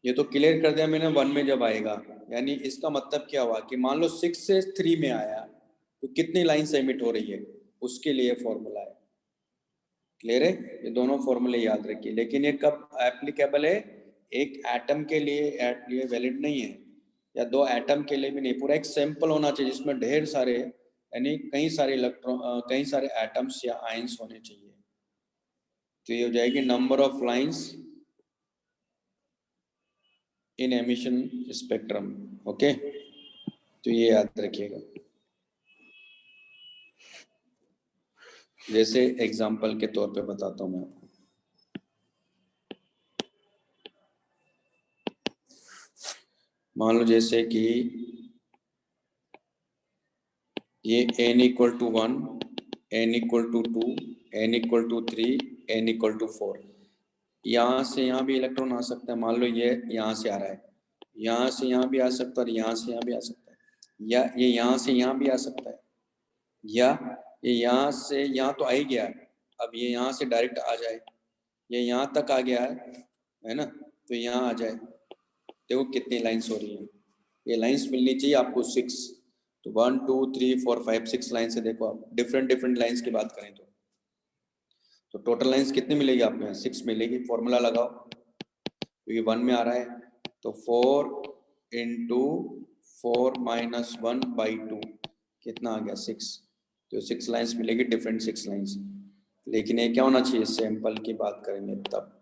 ये तो क्लियर कर दिया मैंने 1 में जब आएगा, यानी इसका मतलब क्या हुआ कि मान लो 6 से 3 में आया तो कितनी लाइन एमिट हो रही है, उसके लिए फॉर्मूला है। क्लियर है? ये दोनों फॉर्मूले याद रखिए, लेकिन ये कब एप्लीकेबल है, एक एटम के लिए वैलिड नहीं है, या दो एटम के लिए भी नहीं, पूरा एक सैंपल होना चाहिए जिसमें ढेर सारे यानी कई सारे इलेक्ट्रॉन कई सारे एटम्स या आयंस होने चाहिए। तो ये हो जाएगी number of lines in emission spectrum. Okay, तो ये याद रखिएगा। जैसे एग्जांपल के तौर पे बताता हूं मैं आपको, मान लो जैसे कि ये n equal to 1, n equal to 2, n equal to 3, n equal to 4। यहाँ से यहाँ भी इलेक्ट्रॉन आ सकता है, मान लो ये यहाँ से आ रहा है, यहाँ से यहाँ भी आ सकता है और यहाँ से यहाँ भी आ सकता है, या ये यहाँ से यहाँ भी आ सकता है, या ये यहाँ से यहाँ तो आ ही गया है, अब ये यहाँ से डायरेक्ट आ जाए, ये यहाँ तक आ गया है ना, तो यहाँ आ जाए। देखो कितनी लाइंस हो रही हैं, ये लाइंस मिलनी चाहिए आपको 6, तो 1 2 3 4 5 6 लाइन से देखो आप, डिफरेंट लाइंस की बात करें तो टोटल लाइंस कितनी मिलेगी आपको? 6 मिलेगी। फॉर्मूला लगाओ, तो ये 1 में आ रहा है तो 4 इंटू 4-1/2 कितना आ गया 6। तो 6 लाइंस मिलेगी, डिफरेंट 6 लाइंस। लेकिन ये क्या होना चाहिए, सैंपल की बात करेंगे तब।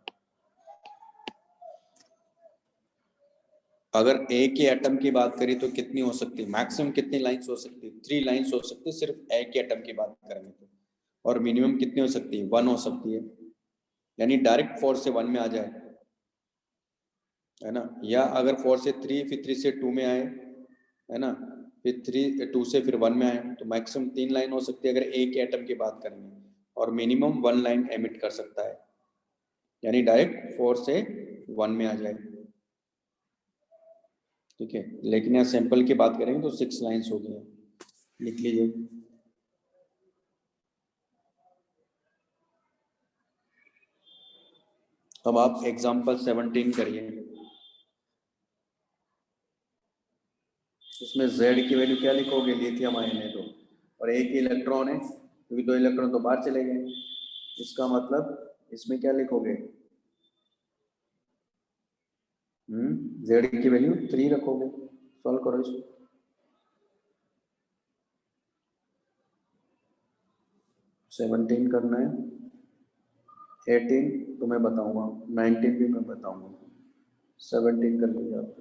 अगर ए के एटम की बात करें तो कितनी हो सकती है, मैक्सिमम कितनी लाइंस हो सकती है, 3 लाइंस हो सकती है सिर्फ ए के एटम की बात करेंगे तो। और मिनिमम कितनी हो सकती है, 1 हो सकती है, यानी डायरेक्ट 4 से 1 में आ जाए, है ना। या अगर 4 से 3, फिर 3 से 2 में आए, है ना, फिर 2 से फिर 1 में आए, तो मैक्सिमम 3 लाइन हो सकती है अगर ए के एटम की बात करेंगे। और मिनिमम 1 लाइन एमिट कर सकता है, यानी डायरेक्ट 4 से 1 में आ जाए, ठीक है। लेकिन यहाँ सैंपल की बात करेंगे तो 6 लाइंस हो गई, लिख लीजिए। अब आप एग्जाम्पल 17 करिए। इसमें Z की वैल्यू क्या लिखोगे, लिथियम आयन है तो, और एक ही इलेक्ट्रॉन है क्योंकि 2 इलेक्ट्रॉन तो बाहर चले गए। इसका मतलब इसमें क्या लिखोगे, Z की वैल्यू 3 रखोगे। सॉल्व करो इसको। सेवनटीन करना है, 18 तो मैं बताऊंगा, 19 भी मैं बताऊंगा, 17 कर लीजिए आप।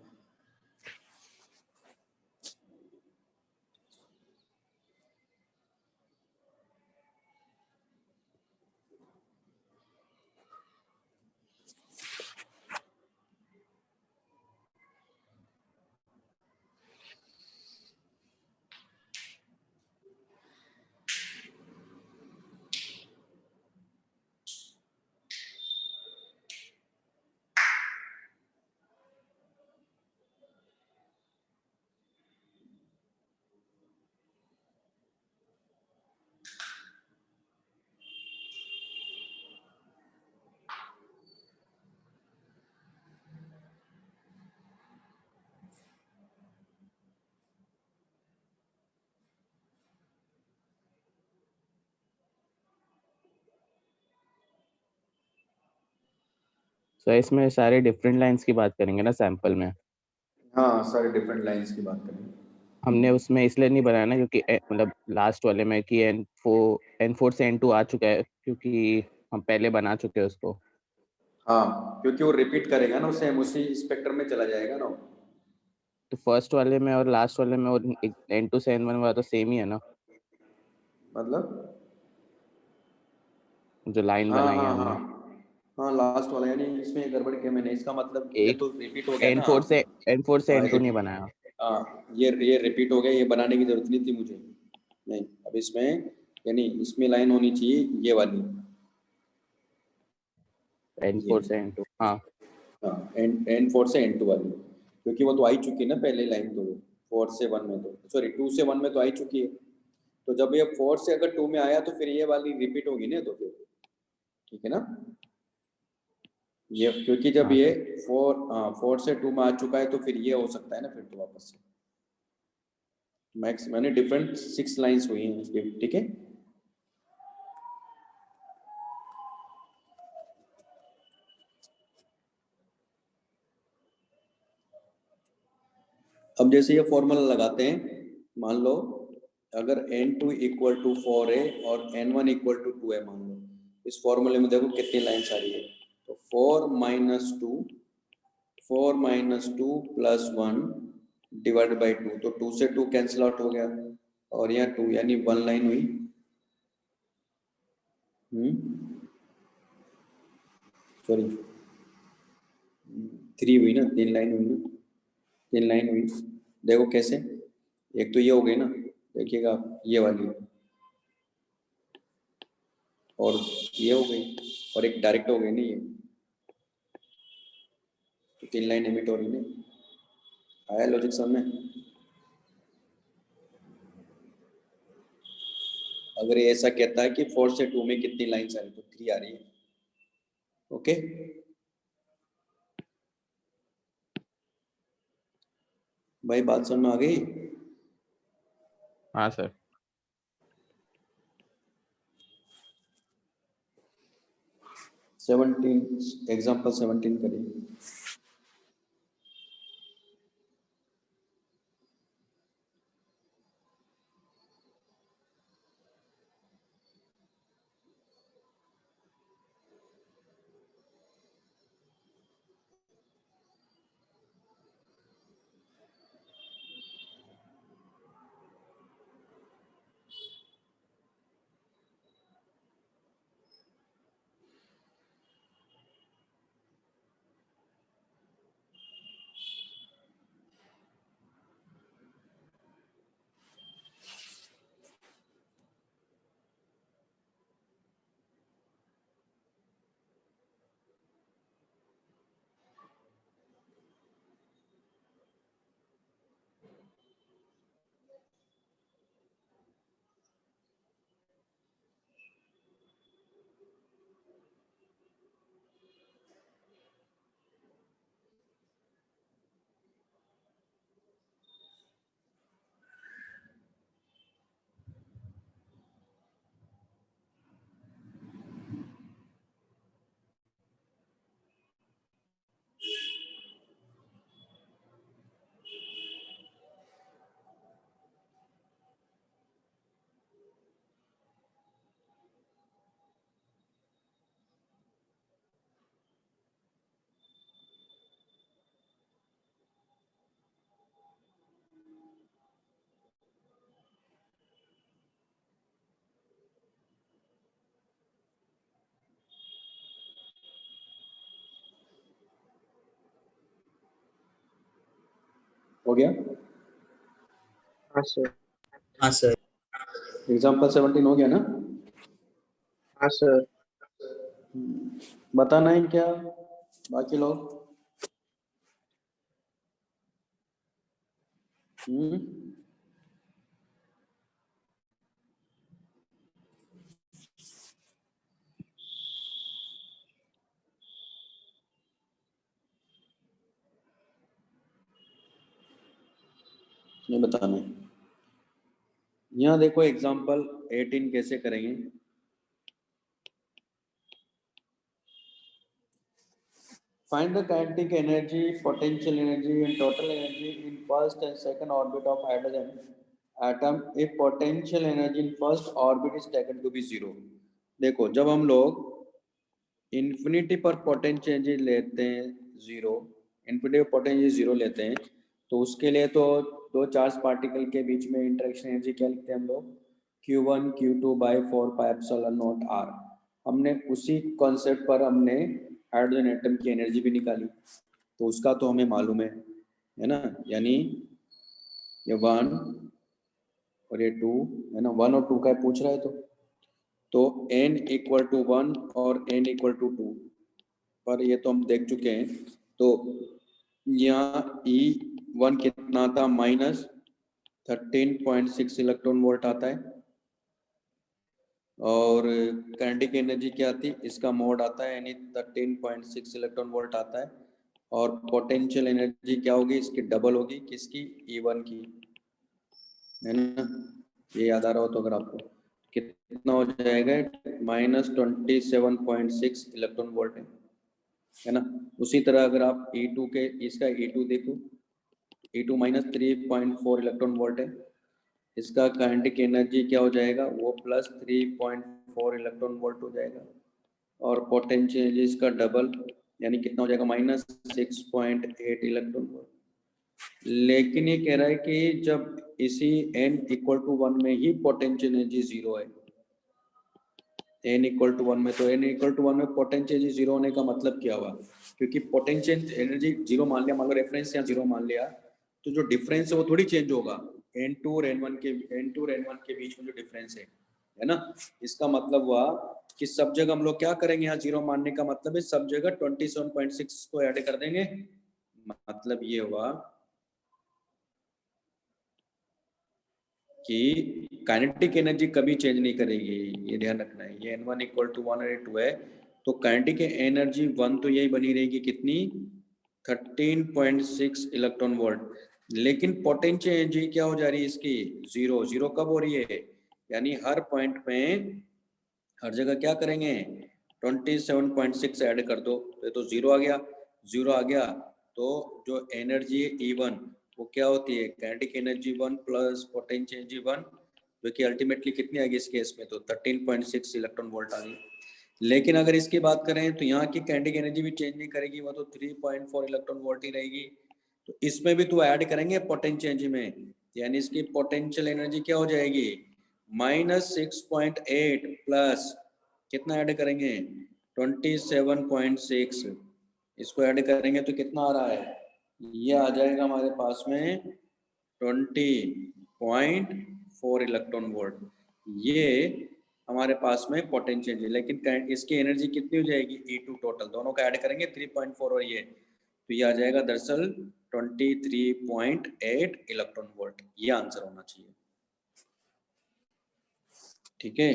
तो इसमें सारे डिफरेंट लाइंस की बात करेंगे ना सैंपल में। हाँ, सारे डिफरेंट लाइंस की बात करें। हमने उसमें इसलिए नहीं बनाया ना क्योंकि मतलब लास्ट वाले में कि N4 से N2 आ चुका है, क्योंकि हम पहले बना चुके हैं उसको। हाँ, क्योंकि वो रिपीट करेगा ना, सेम उसी स्पेक्ट्रम में चला जाएगा ना। तो फर्स्ट वाले में और लास्ट वाले में और N2 से N1 वाला तो सेम ही है ना, मतलब जो लाइन हाँ बनाई है हाँ हमने। हाँ हाँ, लास्ट वाला, यानी इसमें गड़बड़ क्या, मैंने इसका मतलब ये एक तो रिपीट हो गया ना। N4 से हाँ, N2 नहीं बनाया। हाँ, ये रिपीट हो गया, ये बनाने की जरूरत नहीं थी मुझे। नहीं, अब इसमें यानी इसमें लाइन होनी चाहिए ये वाली, ये, N4 से N2, हाँ। हाँ, N4 से N2 वाली, क्योंकि वो तो आई चुकी है ना पहले लाइन, तो 4 से 1 में, तो सॉरी 2 से 1 में तो आई चुकी है। तो जब ये 4 से अगर 2 में आया तो फिर ये वाली रिपीट होगी ना, तो फिर ठीक है ना। ये क्योंकि जब हाँ ये सर। 4 से 2 में आ चुका है तो फिर ये हो सकता है ना फिर तो वापस से। मैक्स मैंने डिफरेंट 6 लाइंस हुई हैं इसके, ठीक है। अब जैसे ये फॉर्मूला लगाते हैं, मान लो अगर N2 इक्वल टू 4 है और N1 इक्वल टू 2 है, मान लो इस फॉर्मूले में देखो कितनी लाइन्स आ रही है, तो 4 - 2 प्लस 1 डिवाइडेड बाई 2, तो 2 से 2 कैंसिल आउट हो गया, और यहाँ 2 यानी 1 लाइन हुई। सॉरी 3 हुई ना, 3 लाइन हुई ना, 3 लाइन हुई। देखो कैसे, एक तो ये हो गई ना, देखिएगा आप, ये वाली, और ये हो गई, और एक डायरेक्ट हो गई ना ये, तो 3 लाइन एमिट हो रही ना। आया लॉजिक समझ में। अगर ये ऐसा कहता है कि 4 से 2 में कितनी लाइन्स आ रही, तो 3 आ रही है। ओके, भाई बात समझ में आ गई। हाँ सर। 17 एग्जाम्पल 17 करिए। हो गया? हाँ सर। हाँ सर। एग्जाम्पल 17 हो गया ना? हाँ सर। बताना है क्या बाकी लोग? नहीं बताना है। यहाँ देखो एग्जाम्पल 18 कैसे करेंगे। Find the kinetic energy, potential energy and total energy in first and second orbit of hydrogen atom if potential energy in first orbit is taken to be zero। देखो जब हम लोग इन्फिनिटी पर पोटेंशियल एनर्जी लेते हैं जीरो, इन्फिनिटी पर पोटेंशियल जीरो लेते हैं तो उसके लिए तो दो चार्ज पार्टिकल के बीच में इंटरेक्शन एनर्जी क्या लिखते हैं हम लोग? Q1 Q2 by 4 pi epsilon naught R। हमने उसी कॉन्सेप्ट पर हमने हाइड्रोजन एटम की एनर्जी भी निकाली तो उसका तो हमें मालूम है ना, यानी ये 1 और ये 2 है ना, 1 और 2 का पूछ रहा है तो n इक्वल टू 1 और n इक्वल टू 2 पर ये तो हम देख चुके हैं। तो यहाँ E1 कितना था? -13.6 इलेक्ट्रॉन वोल्ट आता है और काइनेटिक एनर्जी क्या थी? इसका मोड आता है यानी 13.6 इलेक्ट्रॉन वोल्ट आता है और पोटेंशियल एनर्जी क्या होगी? इसकी डबल होगी, किसकी? E1 की, है ना? ये याद आ रहा हो तो अगर आपको कितना हो जाएगा? -27.6 इलेक्ट्रॉन वोल्ट है ना। उसी तरह अगर आप E2 के इसका E2 देखो, E2 -3.4 इलेक्ट्रॉन वोल्ट है, इसका काइनेटिक एनर्जी क्या हो जाएगा? वो +3.4 इलेक्ट्रॉन वोल्ट हो जाएगा और पोटेंशियल एनर्जी इसका डबल यानी कितना हो जाएगा? -6.8 इलेक्ट्रॉन वोल्ट। लेकिन ये कह रहा है कि जब इसी n इक्वल टू 1 में ही पोटेंशियल एनर्जी जीरो है, n इक्वल टू 1 में, तो n इक्वल टू 1 में पोटेंशियल एनर्जी जीरो होने का मतलब क्या हुआ? क्योंकि पोटेंशियल एनर्जी जीरो मान लिया, मान लो रेफरेंस यहाँ जीरो मान लिया, तो जो डिफरेंस है वो थोड़ी चेंज होगा। n2 और n1 के बीच में जो डिफरेंस है ना, इसका मतलब हुआ कि सब जगह हम लोग क्या करेंगे? यहाँ जीरो मानने का मतलब है सब जगह 27.6 को ऐड कर देंगे। मतलब ये हुआ कि काइनेटिक एनर्जी कभी चेंज नहीं करेगी, ये ध्यान रखना है। ये n1 इक्वल टू 1 और 2 है तो काइनेटिक एनर्जी 1 तो यही बनी रहेगी, कितनी? 13.6 इलेक्ट्रॉन वोल्ट। लेकिन पोटेंशियल एनर्जी क्या हो जा रही है इसकी? जीरो। जीरो कब हो रही है? यानी हर पॉइंट में हर जगह क्या करेंगे? 27.6 ऐड कर दो तो जीरो आ गया। जीरो आ गया तो जो एनर्जी है E1 वो क्या होती है? Kinetic energy 1 plus potential energy 1, जो कि अल्टीमेटली कितनी आ गई इस केस में? तो 13.6 इलेक्ट्रॉन वोल्ट आ गई। लेकिन अगर इसकी बात करें तो यहाँ की काइनेटिक एनर्जी भी चेंज नहीं करेगी, वो तो 3.4 इलेक्ट्रॉन वोल्ट ही रहेगी। तो इसमें भी तो ऐड करेंगे पोटेंशियल एनर्जी में, यानी इसकी पोटेंशियल एनर्जी क्या हो जाएगी? -6.8 प्लस कितना ऐड करेंगे? 27.6। इसको ऐड करेंगे तो कितना आ रहा है? ये आ जाएगा हमारे पास में 20.4 इलेक्ट्रॉन वोल्ट। ये हमारे पास में पोटेंशियल है। लेकिन इसकी एनर्जी कितनी हो जाएगी? E2 टोटल, दोनों का ऐड करेंगे 3.4 और ये, तो ये आ जाएगा दरअसल 23.8 इलेक्ट्रॉन वोल्ट। ये आंसर होना चाहिए। ठीक है,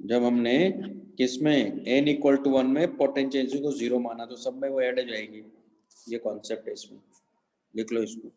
जब हमने किसमें n इक्वल टू 1 में पोटेंशियल एनर्जी को जीरो माना तो सब में वो ऐड हो जाएगी। ये कॉन्सेप्ट है, इसमें लिख लो इसको।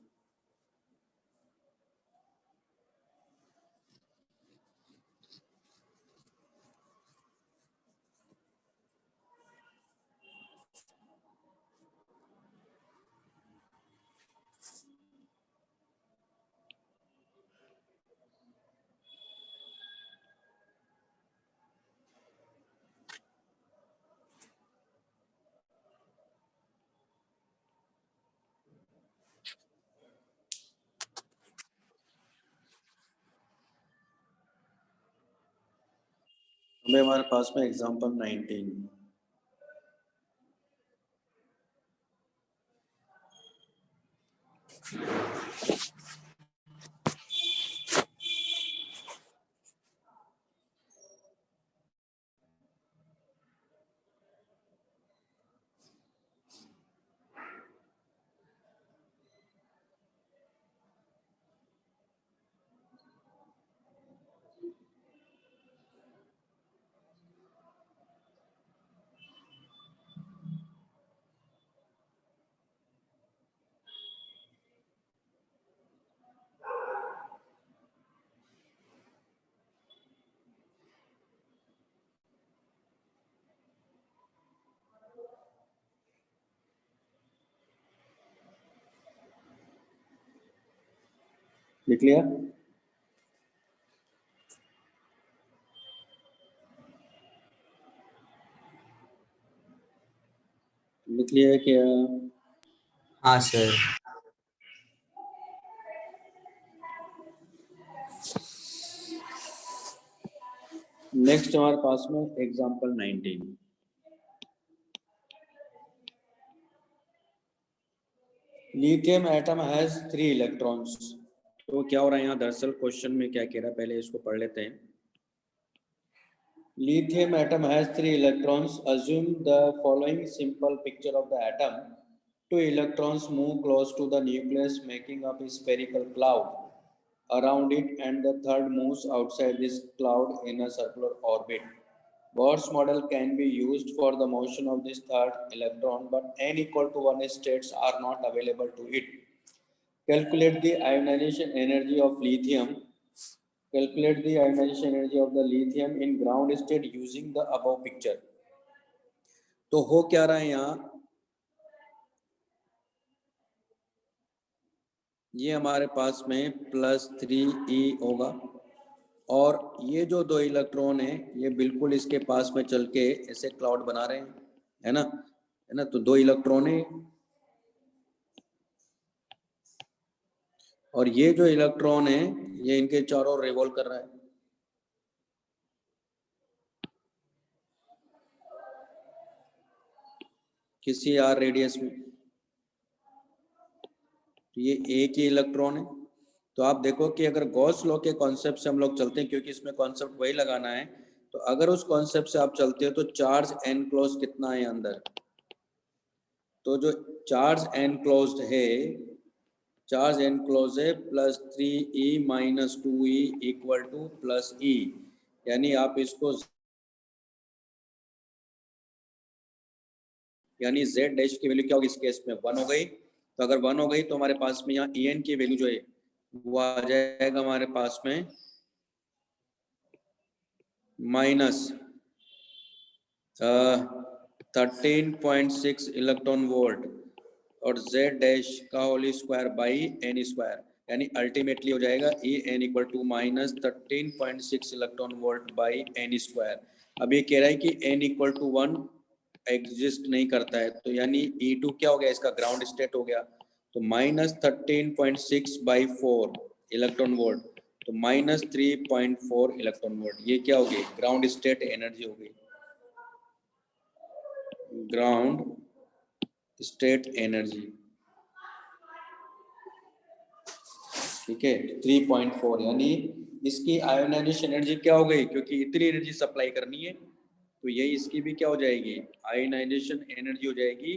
हमें हमारे पास में एग्जांपल 19, लिख लिया? लिख लिया क्या? हाँ सर। नेक्स्ट हमारे पास में example 19। Lithium atom has 3 electrons. तो क्या हो रहा है यहाँ दरअसल क्वेश्चन में क्या कह रहा है, पहले इसको पढ़ लेते हैं। Lithium atom has 3 electrons. Assume the following simple picture of the atom. 2 electrons move close to the nucleus, making up a spherical cloud around it, and the third moves outside this cloud in a circular orbit. Bohr's model can be used for the motion of this third electron, but n equal to 1 states are not available to it. Calculate the ionization energy of lithium. Calculate the ionization energy of the lithium in ground state using the above picture. तो हो क्या रहा है यहाँ, ये हमारे पास में +3e होगा और ये जो 2 इलेक्ट्रॉन है ये बिल्कुल इसके पास में चल के ऐसे क्लाउड बना रहे हैं, है ना? तो 2 इलेक्ट्रॉन है और ये जो इलेक्ट्रॉन है ये इनके चारों ओर रिवॉल्व कर रहा है। किसी r रेडियस में, तो ये एक ही इलेक्ट्रॉन है। तो आप देखो कि अगर गॉस लॉ के कॉन्सेप्ट से हम लोग चलते हैं, क्योंकि इसमें कॉन्सेप्ट वही लगाना है, तो अगर उस कॉन्सेप्ट से आप चलते हो तो चार्ज एनक्लोज कितना है अंदर, तो जो चार्ज एनक्लोज्ड है, चार्ज एनक्लोज है +3e - 2e = +e, यानी आप इसको यानी z डैश की वैल्यू क्या होगी इस केस में 1 हो गई। तो अगर 1 हो गई तो हमारे पास में यहाँ en की वैल्यू जो है वो आ जाएगा हमारे पास में -13.6 इलेक्ट्रॉन वोल्ट और z डैश का whole square by n square, यानी अल्टीमेटली हो जाएगा En = -13.6 electron volt by n square. अब ये कह रहा है कि n = 1 एग्जिस्ट नहीं करता है, तो यानी E2 क्या हो गया, इसका ग्राउंड स्टेट हो गया। तो -13.6/4 इलेक्ट्रॉन वोल्ट, तो -3.4 इलेक्ट्रॉन वोल्ट, ये क्या हो गई, ग्राउंड स्टेट एनर्जी हो गई, ग्राउंड स्टेट एनर्जी। ठीक है, 3.4, यानी इसकी आयोनाइजेशन एनर्जी क्या हो गई, क्योंकि इतनी एनर्जी सप्लाई करनी है तो यही इसकी भी क्या हो जाएगी, आयोनाइजेशन एनर्जी हो जाएगी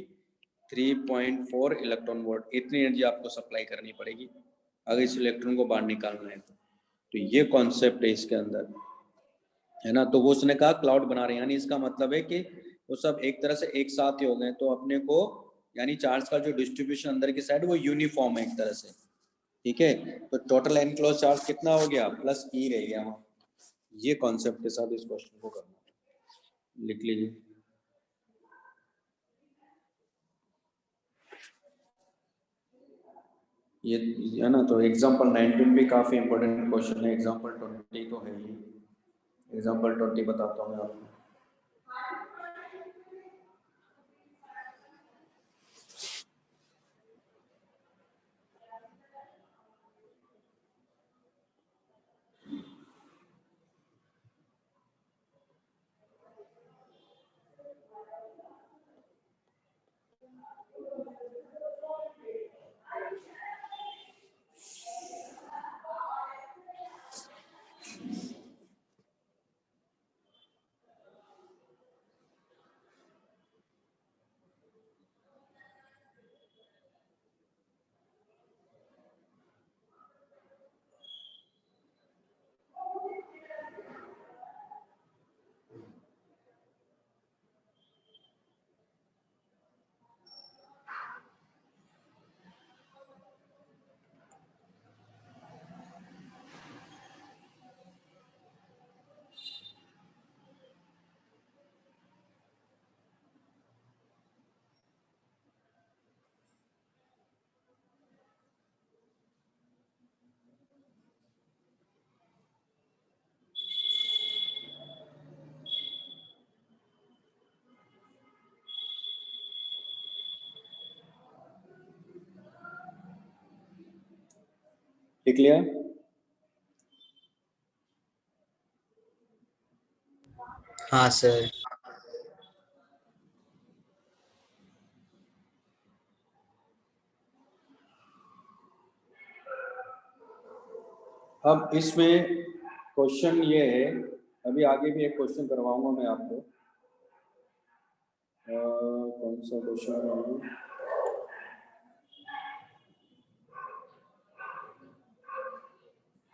3.4 इलेक्ट्रॉन वोल्ट। इतनी एनर्जी आपको सप्लाई करनी पड़ेगी अगर इस इलेक्ट्रॉन को बाहर निकालना है तो ये कॉन्सेप्ट है इसके अंदर, है ना। तो वो उसने कहा क्लाउड बना रहे हैं, यानी इसका मतलब है कि वो सब एक तरह से एक साथ ही हो गए, तो अपने को यानी चार्ज का जो डिस्ट्रीब्यूशन अंदर की साइड वो यूनिफॉर्म है एक तरह से। ठीक है, तो टोटल एनक्लोज चार्ज कितना हो गया, +e रह गया वहाँ। ये कॉन्सेप्ट के साथ इस क्वेश्चन को करना, लिख लीजिए। ये है ना, तो एग्जाम्पल 19 भी काफ़ी इंपॉर्टेंट क्वेश्चन है, एग्जाम्पल 20 तो है ही। एग्जाम्पल 20 बताता हूँ मैं आपको। लिख लिया? हाँ सर। अब इसमें क्वेश्चन ये है, अभी आगे भी एक क्वेश्चन करवाऊंगा मैं आपको। कौन सा क्वेश्चन है?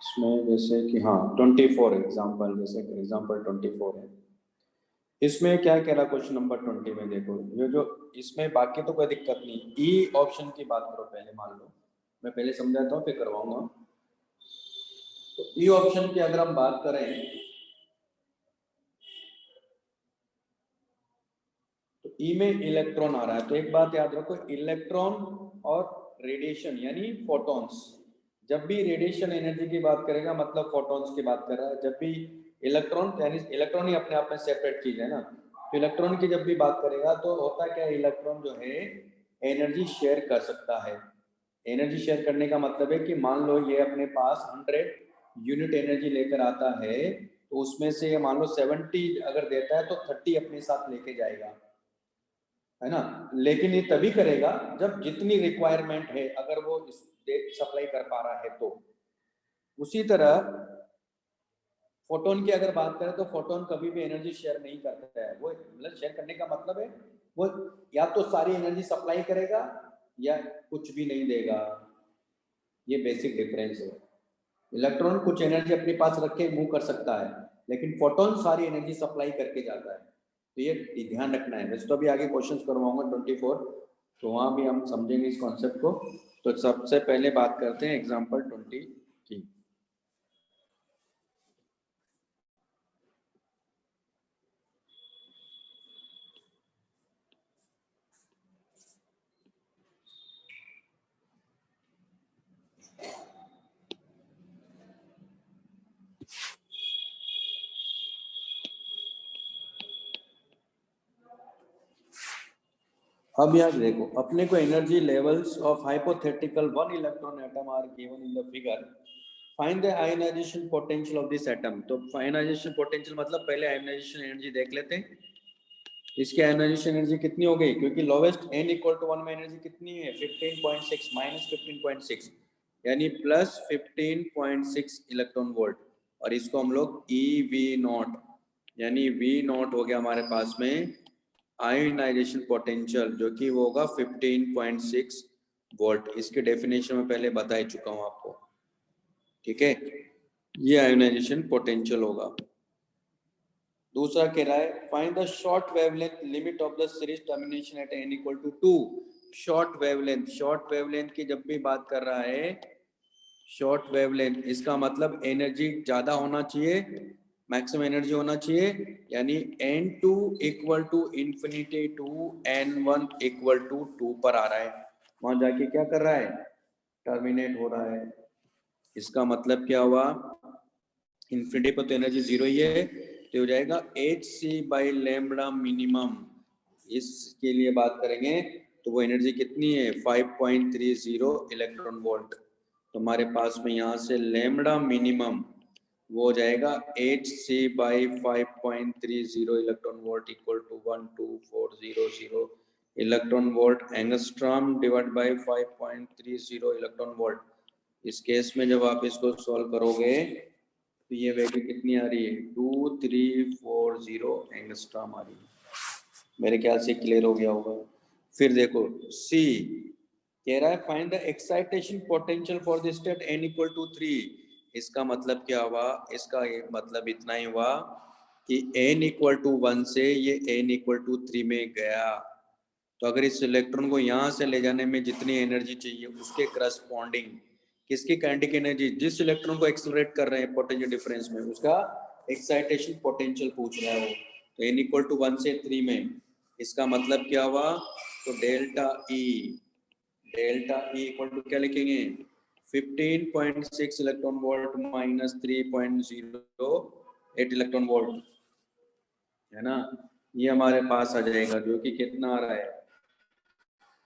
इसमें जैसे कि हाँ 24 एग्जाम्पल, जैसे एग्जाम्पल 24 है। इसमें क्या कह रहा क्वेश्चन नंबर 20 में, देखो ये जो इसमें बाकी तो कोई दिक्कत नहीं, ई ऑप्शन की बात करो पहले, मान लो मैं पहले समझाता हूँ फिर करवाऊंगा। तो ई ऑप्शन की अगर हम बात करें तो ई में इलेक्ट्रॉन आ रहा है, तो एक बात याद रखो, इलेक्ट्रॉन और रेडिएशन यानी फोटॉन्स, जब भी रेडिएशन एनर्जी की बात करेगा मतलब फोटॉन्स की बात कर रहा है। जब भी इलेक्ट्रॉन, यानी इलेक्ट्रॉन ही अपने आप में सेपरेट चीज है ना, तो इलेक्ट्रॉन की जब भी बात करेगा तो होता क्या है, इलेक्ट्रॉन जो है एनर्जी शेयर कर सकता है। एनर्जी शेयर करने का मतलब है कि मान लो ये अपने पास 100 यूनिट एनर्जी लेकर आता है, तो उसमें से मान लो 70 अगर देता है तो 30 अपने साथ लेके जाएगा, है ना। लेकिन ये तभी करेगा जब जितनी रिक्वायरमेंट है, अगर वो सप्लाई कर पा रहा है तो। उसी तरह फोटोन की अगर बात करें तो फोटोन कभी भी एनर्जी शेयर नहीं करता है। वो मतलब शेयर करने का मतलब है वो या तो सारी एनर्जी सप्लाई करेगा या कुछ भी नहीं देगा। ये बेसिक डिफरेंस है। इलेक्ट्रॉन कुछ एनर्जी अपने पास रख के मूव कर सकता है, लेकिन फोटोन सारी एनर्जी सप्लाई करके जाता है। तो ये ध्यान रखना है। वैसे तो अभी आगे क्वेश्चंस करवाऊंगा 24, तो वहां भी हम समझेंगे इस कॉन्सेप्ट को। तो सबसे पहले बात करते हैं एग्जांपल 20 की। अब यार देखो, अपने को energy levels of hypothetical one electron atom are given in the figure. Find the ionization potential of this atom. तो आयनाइजेशन पोटेंशियल मतलब पहले आयनाइजेशन एनर्जी देख लेते हैं। इसकी आयनाइजेशन एनर्जी कितनी हो गई, क्योंकि लोवेस्ट n इक्वल टू 1 में एनर्जी कितनी है 15.6 माइनस 15.6 यानी प्लस 15.6 इलेक्ट्रॉन वोल्ट। और इसको हम लोग EV0 यानी V0 हो गया हमारे पास में आयोनाइजेशन पोटेंशियल, जो कि वो होगा 15.6 वोल्ट। इसके डेफिनेशन में पहले बता ही चुका हूं आपको, ठीक है। ये आयोनाइजेशन पोटेंशियल होगा। दूसरा कह रहा है find the short wavelength limit of the series termination at n equal to 2। Short wavelength की जब भी बात कर रहा है, शॉर्ट वेवलेंथ इसका मतलब एनर्जी ज्यादा होना चाहिए, मैक्सिमम एनर्जी होना चाहिए, यानी n2 equal to infinity to n1 equal to 2 पर आ रहा है। वहां जाके क्या कर रहा है, टर्मिनेट हो रहा है। इसका मतलब क्या हुआ, इंफिनिटी पर तो एनर्जी जीरो ही है, तो हो जाएगा hc बाई लैम्बडा मिनिमम। इसके लिए बात करेंगे तो वो एनर्जी कितनी है 5.30 इलेक्ट्रॉन वोल्ट। तो हमारे पास में यहाँ से लैम्बडा मिनिमम वो हो जाएगा hc by 5.30 electron volt equal to 12400 electron volt angstrom divide by 5.30 electron volt. इस केस में जब आप इसको सॉल्व करोगे तो ये वैल्यू कितनी आ रही है 2340 एंगस्ट्रॉम आ रही है। मेरे ख्याल से क्लियर हो गया होगा। फिर देखो सी कह रहा है find the excitation potential for the state n equal to 3। इसका मतलब क्या हुआ, इसका ये मतलब इतना ही हुआ कि n इक्वल टू 1 से ये n इक्वल टू 3 में गया, तो अगर इस इलेक्ट्रॉन को यहाँ से ले जाने में जितनी एनर्जी चाहिए उसके करस्पॉन्डिंग किसकी काइनेटिक एनर्जी, जिस इलेक्ट्रॉन को एक्सेलरेट कर रहे हैं पोटेंशियल डिफरेंस में, उसका एक्साइटेशन पोटेंशियल पूछ रहा है वो। तो n इक्वल टू 1 से 3 में, इसका मतलब क्या हुआ, तो डेल्टा ई इक्वल टू क्या लिखेंगे 15.6 electron volt minus 3.08 electron volt, है ना। ये हमारे पास आ जाएगा, जो कि कितना आ रहा है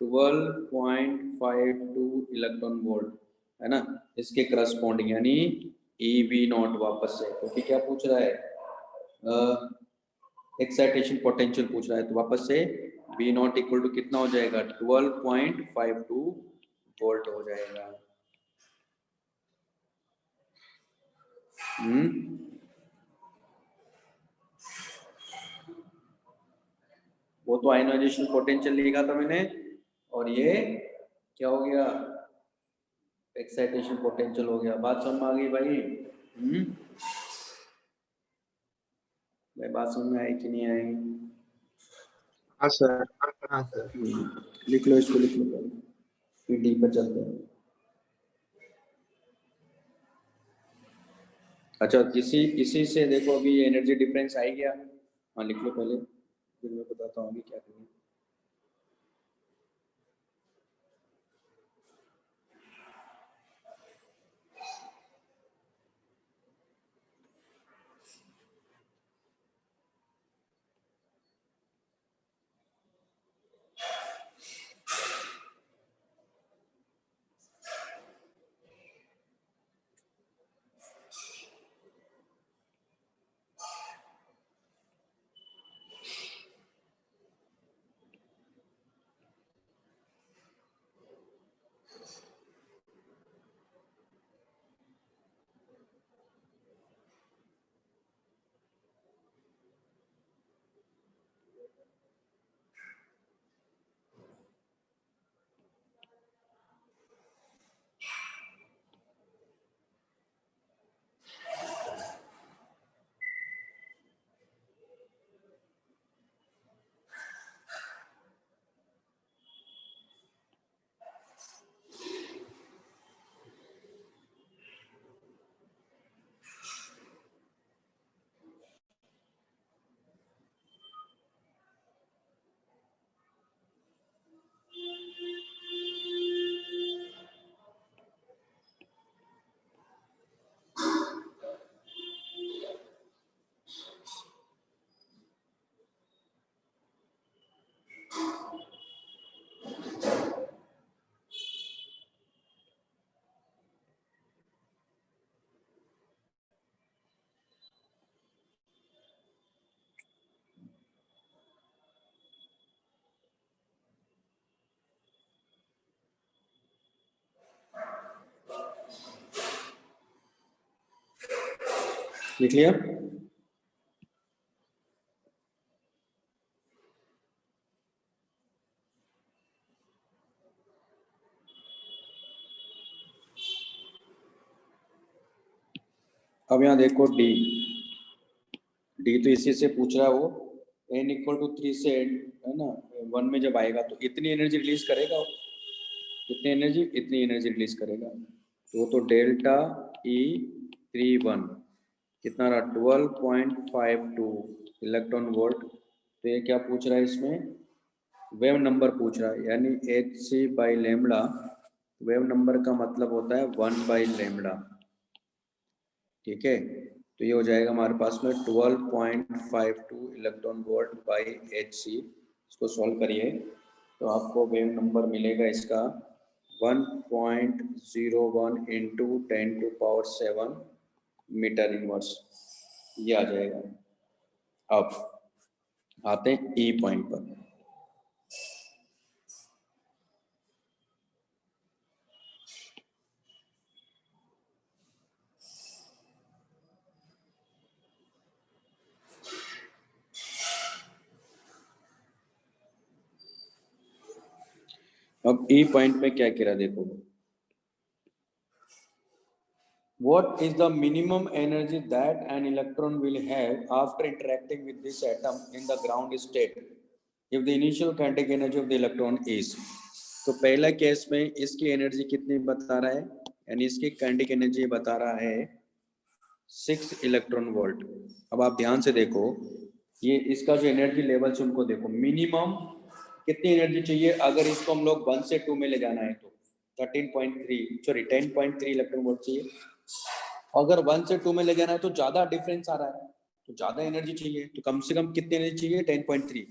12.52 इलेक्ट्रॉन वोल्ट, है ना, इसके करस्पॉन्डिंग, यानी EV0 वापस से, क्योंकि क्या पूछ रहा है, एक्साइटेशन पोटेंशियल पूछ रहा है, तो वापस से V0 इक्वल टू कितना हो जाएगा, 12.52 वोल्ट हो जाएगा। वो तो आयनाइजेशन पोटेंशियल लिखा था मैंने, और ये क्या हो गया, एक्साइटेशन पोटेंशियल हो गया। बात समझ में आ गई भाई? भाई बात समझ में आई कि नहीं आई? हाँ सर। हाँ सर। लिख लो इसको, लिख लो पहले, फिर डी पर चलते हैं। अच्छा, इसी से देखो अभी एनर्जी डिफरेंस आ गया। हाँ लिख लो पहले, फिर मैं बताता हूँ अभी क्या करें। लिख लिया? अब यहाँ देखो डी तो इसी से पूछ रहा है वो, n इक्वल टू 3 से, है ना, 1 में जब आएगा तो इतनी एनर्जी रिलीज करेगा वो, इतनी एनर्जी रिलीज करेगा। तो वो तो डेल्टा E31 कितना रहा, 12.52 इलेक्ट्रॉन वोल्ट। तो ये क्या पूछ रहा है इसमें, वेव नंबर पूछ रहा है, यानी hc by lambda, wave number का मतलब होता है 1 बाई लेमड़ा। ठीक है, तो ये हो जाएगा हमारे पास में 12.52 इलेक्ट्रॉन वोल्ट बाई hc। इसको सॉल्व करिए तो आपको वेव नंबर मिलेगा इसका 1.01 इंटू 10⁻⁷ मीटर इनवर्स, ये आ जाएगा। अब आते हैं ई पॉइंट पर। अब ई पॉइंट पे क्या कह रहा देखो, what is the minimum energy that an electron will have after interacting with this atom in the ground state if the initial kinetic energy of the electron is। तो पहला केस में इसकी एनर्जी कितनी बता रहा है, यानी इसकी काइनेटिक एनर्जी बता रहा है 6 इलेक्ट्रॉन वोल्ट। अब आप ध्यान से देखो, ये इसका जो एनर्जी लेवल्स उनको देखो, मिनिमम कितनी एनर्जी चाहिए अगर इसको हम लोग 1 से 2 में ले जाना है तो 10.3 इलेक्ट्रॉन वोल्ट चाहिए। अगर 1 से 2 में ले जाना है तो ज्यादा डिफरेंस आ रहा है, तो ज्यादा एनर्जी चाहिए, तो कम से कम कितनी एनर्जी चाहिए, 10.3।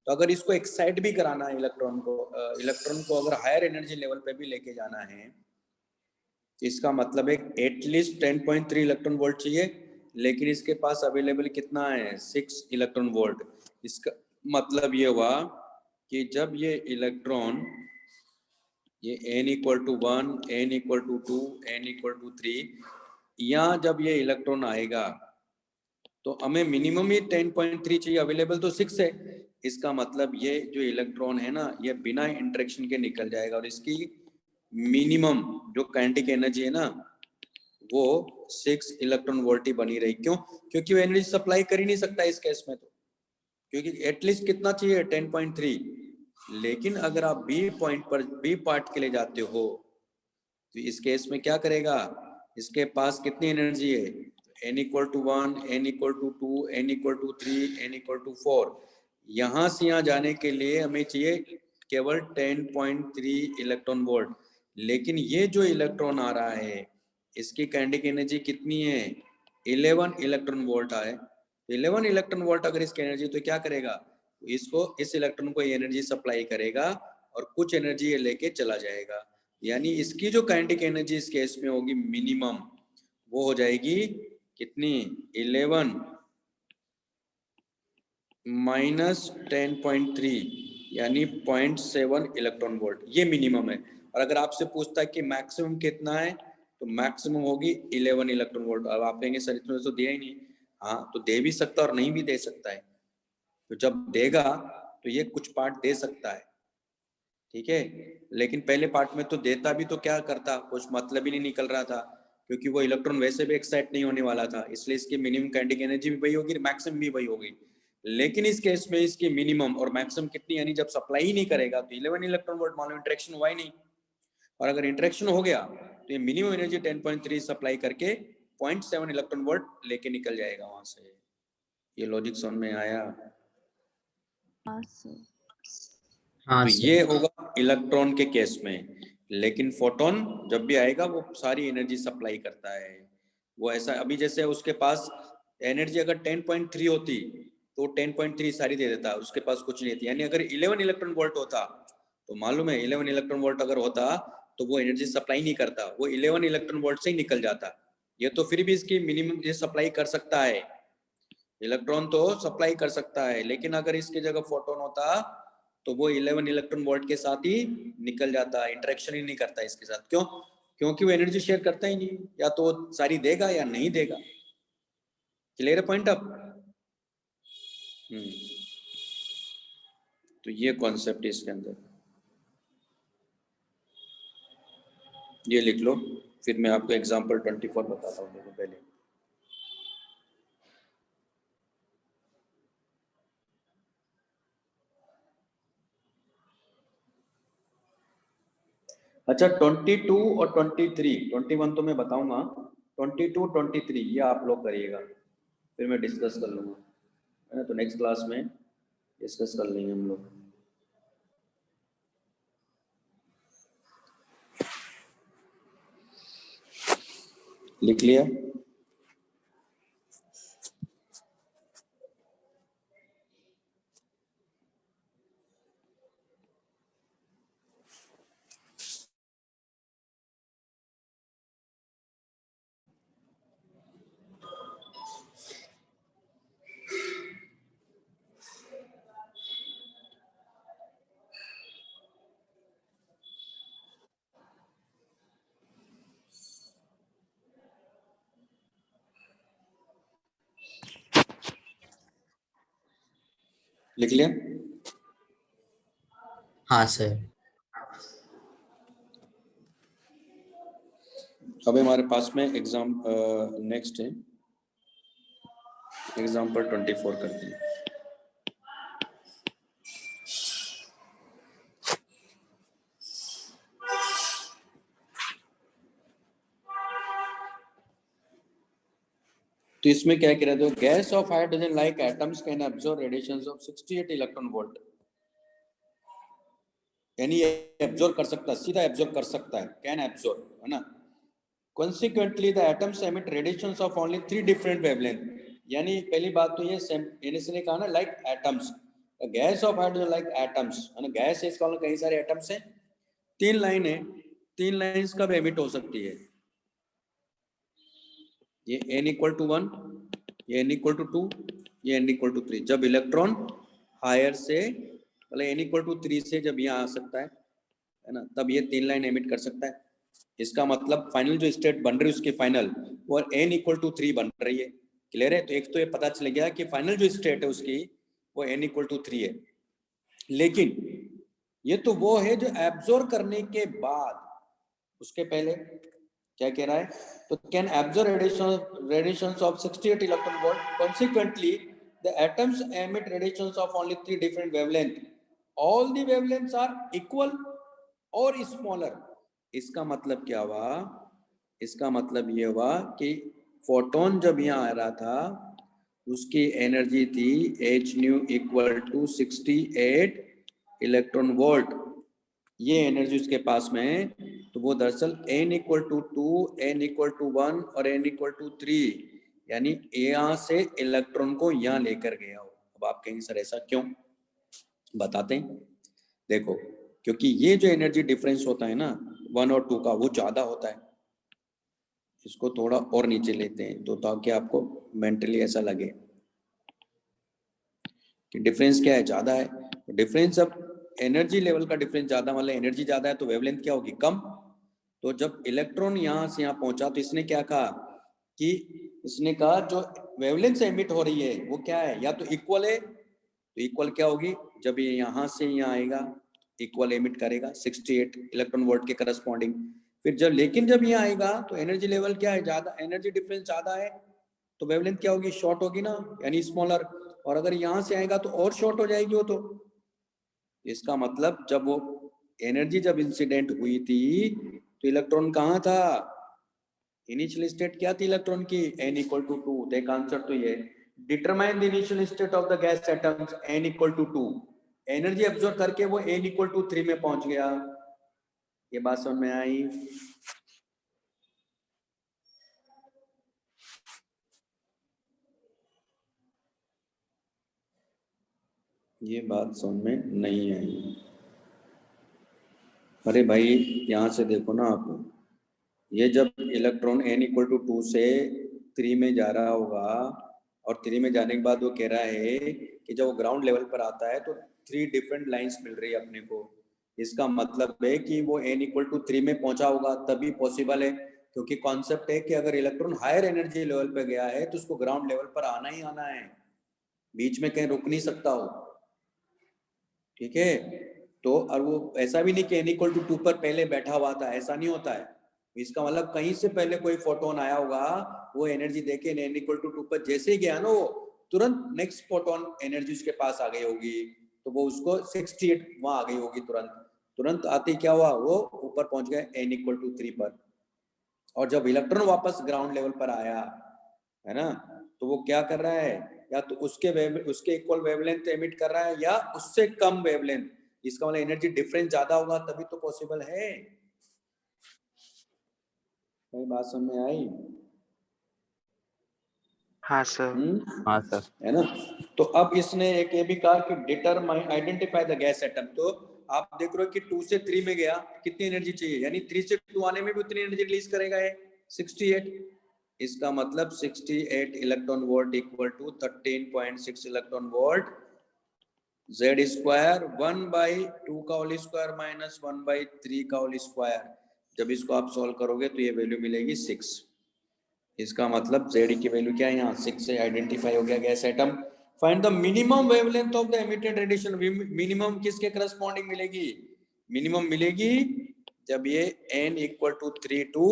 तो अगर इसको एक्साइट भी कराना है इलेक्ट्रॉन को अगर हायर एनर्जी लेवल पे भी लेके जाना है इसका मतलब है एटलीस्ट 10.3 इलेक्ट्रॉन वोल्ट चाहिए, लेकिन इसके पास अवेलेबल कितना है 6 इलेक्ट्रॉन वोल्ट। इसका मतलब ये हुआ कि जब ये इलेक्ट्रॉन ये n equal to 1, n equal to 2, n equal to 3, यहाँ जब ये इलेक्ट्रॉन आएगा तो हमें मिनिमम ही 10.3 चाहिए, अवेलेबल तो 6 है। इसका मतलब ये जो इलेक्ट्रॉन है ना, ये बिना इंटरेक्शन के निकल जाएगा और इसकी मिनिमम जो काइनेटिक एनर्जी है ना वो 6 इलेक्ट्रॉन वोल्ट ही बनी रही। क्यों? क्योंकि वो एनर्जी सप्लाई कर ही नहीं सकता इस केस में, तो क्योंकि एटलीस्ट कितना चाहिए 10.3। लेकिन अगर आप बी पॉइंट पर बी पार्ट के लिए जाते हो तो इस केस में क्या करेगा, इसके पास कितनी एनर्जी है, n equal to 1, n equal to 2, n equal to 3, n equal to 4। यहाँ से यहाँ जाने के लिए हमें चाहिए केवल 10.3 इलेक्ट्रॉन वोल्ट। लेकिन ये जो इलेक्ट्रॉन आ रहा है इसकी काइनेटिक एनर्जी कितनी है, 11 इलेक्ट्रॉन वोल्ट आए। 11 इलेक्ट्रॉन वोल्ट अगर इसकी एनर्जी, तो क्या करेगा, इसको इस इलेक्ट्रॉन को एनर्जी सप्लाई करेगा और कुछ एनर्जी ये लेके चला जाएगा। यानी इसकी जो काइनेटिक एनर्जी इस केस में होगी मिनिमम, वो हो जाएगी कितनी, 11 माइनस 10.3 यानी 0.7 इलेक्ट्रॉन वोल्ट, ये मिनिमम है। और अगर आपसे पूछता है कि मैक्सिमम कितना है, तो मैक्सिमम होगी 11 इलेक्ट्रॉन वोल्ट। अब आप कहेंगे सर इतना तो दिया ही नहीं। हाँ, तो दे भी सकता है और नहीं भी दे सकता है। तो जब देगा तो ये कुछ पार्ट दे सकता है, ठीक है, लेकिन पहले पार्ट में तो देता भी तो क्या करता, कुछ मतलब ही नहीं निकल रहा था, क्योंकि वो इलेक्ट्रॉन वैसे भी एक्साइट नहीं होने वाला था, इसलिए इसकी मिनिमम काइनेटिक एनर्जी भी वही होगी, मैक्सिमम भी वही होगी। लेकिन इस केस में इसकी मिनिमम और मैक्सिमम कितनी, यानी जब सप्लाई ही नहीं करेगा तो 11 इलेक्ट्रॉन वोल्ट, मान लो इंटरेक्शन हुआ ही नहीं, और अगर इंटरेक्शन हो गया तो ये मिनिमम एनर्जी 10.3 सप्लाई करके 0.7 इलेक्ट्रॉन वोल्ट लेके निकल जाएगा वहां से। ये लॉजिक समझ में आया? हाँ तो सर। ये होगा इलेक्ट्रॉन के केस में। लेकिन फोटोन जब भी आएगा वो सारी एनर्जी सप्लाई करता है। वो ऐसा, अभी जैसे उसके पास एनर्जी अगर 10.3 होती तो 10.3 सारी दे देता, उसके पास कुछ नहीं थी। यानी अगर 11 इलेक्ट्रॉन वोल्ट होता, तो मालूम है 11 इलेक्ट्रॉन वोल्ट अगर होता तो वो एनर्जी सप्लाई नहीं करता, वो 11 इलेक्ट्रॉन वोल्ट से ही निकल जाता। ये तो फिर भी इसकी मिनिमम ये सप्लाई कर सकता है, इलेक्ट्रॉन तो सप्लाई कर सकता है, लेकिन अगर इसकी जगह फोटोन होता तो वो 11 इलेक्ट्रॉन वोल्ट के साथ ही निकल जाता, इंटरेक्शन ही नहीं करता इसके साथ। क्यों? क्योंकि वो एनर्जी शेयर करता ही नहीं, या तो सारी देगा या नहीं देगा। क्लियर है पॉइंट अब? तो ये कॉन्सेप्ट है इसके अंदर, ये लिख लो, फिर मैं आपको एग्जांपल 24 बताता हूँ। देखो पहले अच्छा 22 और 23, 21 तो मैं बताऊंगा, 22, 23 ये आप लोग करिएगा, फिर मैं डिस्कस कर लूंगा, है ना। तो नेक्स्ट क्लास में डिस्कस कर लेंगे हम लोग। लिख लिया? लिख लिया? हाँ सर। अब हमारे पास में एग्जाम नेक्स्ट है, एग्जाम्पल 24 करते हैं। तो इसमें क्या कह रहे थे, gas off hydrogen like atoms can absorb radiations of 68 electron volt, यानी एब्जॉर्ब कर सकता है, सीधा एब्जॉर्ब कर सकता है, कैन एब्जॉर्ब, है ना। Consequently, the atoms emit radiations of only 3 different wavelength. यानी पहली बात तो ये सेम, इसने कहा ना like atoms, gas off hydrogen like atoms, है ना। गैस है, इसका मतलब कई सारे एटम्स हैं, 3 लाइन है, 3 लाइंस कब एमिट हो सकती है, ये n इक्वल टू 1, ये n इक्वल टू 2, ये n इक्वल टू 3। जब इलेक्ट्रॉन हायर से मतलब n इक्वल टू 3 से जब यहाँ आ सकता है ना, तब ये 3 लाइन एमिट कर सकता है। इसका मतलब फाइनल जो स्टेट बन रही है उसकी फाइनल वो n इक्वल टू 3 बन रही है। क्लियर है? तो एक तो ये पता चल गया कि फाइनल जो स्टेट है उसकी वो n इक्वल टू 3 है। लेकिन ये तो वो है जो एब्जॉर्ब करने के बाद, उसके पहले क्या कह रहा है? तो can absorb radiations of 68 electron volt, consequently the atoms emit radiations of only 3 different wavelength, all the wavelengths are equal or smaller। इसका मतलब क्या हुआ? इसका मतलब ये हुआ कि फोटोन जब यहाँ आ रहा था उसकी एनर्जी थी h nu equal to 68 electron volt. ये एनर्जी उसके पास में है, तो वो दरअसल n equal to 2, n equal to 1 और n इक्वल टू 3, यानी यहाँ से इलेक्ट्रॉन को यहाँ लेकर गया हो। अब आप कहेंगे सर ऐसा क्यों? बताते हैं। देखो, क्योंकि ये जो एनर्जी डिफरेंस होता है ना 1 और 2 का, वो ज्यादा होता है। इसको थोड़ा और नीचे लेते हैं तो ताकि आपको मेंटली ऐसा लगे कि डिफरेंस क्या है, ज्यादा है। डिफरेंस अब एनर्जी लेवल का डिफरेंस ज्यादा, मतलब एनर्जी ज्यादा है तो वेवलेंथ क्या होगी? कम। तो जब इलेक्ट्रॉन यहाँ से यहाँ पहुंचा तो इसने क्या कहा कि इसने कहा जो वेवलेंथ एमिट हो रही है वो क्या है, या तो इक्वल है, तो इक्वल क्या होगी? जब ये यहाँ से यहाँ आएगा इक्वल एमिट करेगा 68 इलेक्ट्रॉन वोल्ट के करस्पॉन्डिंग। फिर जब लेकिन जब यहाँ आएगा तो एनर्जी लेवल क्या है? ज्यादा, एनर्जी डिफरेंस ज्यादा है, तो वेवलेंथ क्या होगी? शॉर्ट होगी ना, यानी स्मॉलर। और अगर यहाँ से आएगा तो और शॉर्ट हो जाएगी वो। तो इसका मतलब जब वो एनर्जी जब इंसिडेंट हुई थी तो इलेक्ट्रॉन कहाँ था? इनिशियल स्टेट क्या थी इलेक्ट्रॉन की? n equal to 2। देख आंसर तो ये determine the initial state of the gas atoms n equal to 2। Energy absorb करके वो n इक्वल टू 3 में पहुंच गया। ये बात समझ में आई? ये बात समझ में नहीं आई? अरे भाई यहाँ से देखो ना आप, ये जब इलेक्ट्रॉन n इक्वल टू 2 से 3 में जा रहा होगा और 3 में जाने के बाद वो कह रहा है कि जब वो ग्राउंड लेवल पर आता है तो 3 डिफरेंट लाइंस मिल रही है अपने को। इसका मतलब है कि वो n इक्वल टू 3 में पहुंचा होगा तभी पॉसिबल है, क्योंकि कॉन्सेप्ट है कि अगर इलेक्ट्रॉन हायर एनर्जी लेवल पर गया है तो उसको ग्राउंड लेवल पर आना ही आना है, बीच में कहीं रुक नहीं सकता हो। ठीक है? तो और वो ऐसा भी नहीं कि n इक्वल टू 2 पर पहले बैठा हुआ था, ऐसा नहीं होता है। इसका मतलब कहीं से पहले कोई फोटोन आया होगा, वो एनर्जी देके n इक्वल टू 2 पर जैसे ही गया ना, वो तुरंत नेक्स्ट फोटोन एनर्जी उसके पास आ गई होगी, तो वो उसको 68 वहां आ गई होगी। तुरंत आते क्या हुआ? वो ऊपर पहुंच गए n इक्वल टू 3 पर। और जब इलेक्ट्रॉन वापस ग्राउंड लेवल पर आया है ना, तो वो क्या कर रहा है? या तो उसके इक्वल वेवलेंथ एमिट कर रहा है या उससे कम वेवलेंथ। इसका मतलब एनर्जी डिफरेंस ज्यादा होगा तभी तो पॉसिबल है। कोई बात समझ में आई? हाँ सर। हाँ सर। है ना? तो अब इसने एक ये भी कहा कि determine identify the gas atom. तो आप देख रहे हो कि 2 से 3 में गया, कितनी एनर्जी चाहिए? यानी 3 से 2 आने में भी उतनी एनर्जी रिलीज करेगा ये 68। इसका मतलब 68 electron volt equal to 13.6 electron volt z square 1/2 का होल स्क्वायर माइनस 1/3 का होल स्क्वायर। जब इसको आप सॉल्व करोगे तो ये वैल्यू मिलेगी 6। इसका मतलब z की वैल्यू क्या है? यहाँ 6 से आइडेंटिफाई हो गया gas atom. Find the minimum wavelength of the emitted radiation. Minimum किसके करस्पॉन्डिंग मिलेगी? मिनिमम मिलेगी जब ये n equal to 3 to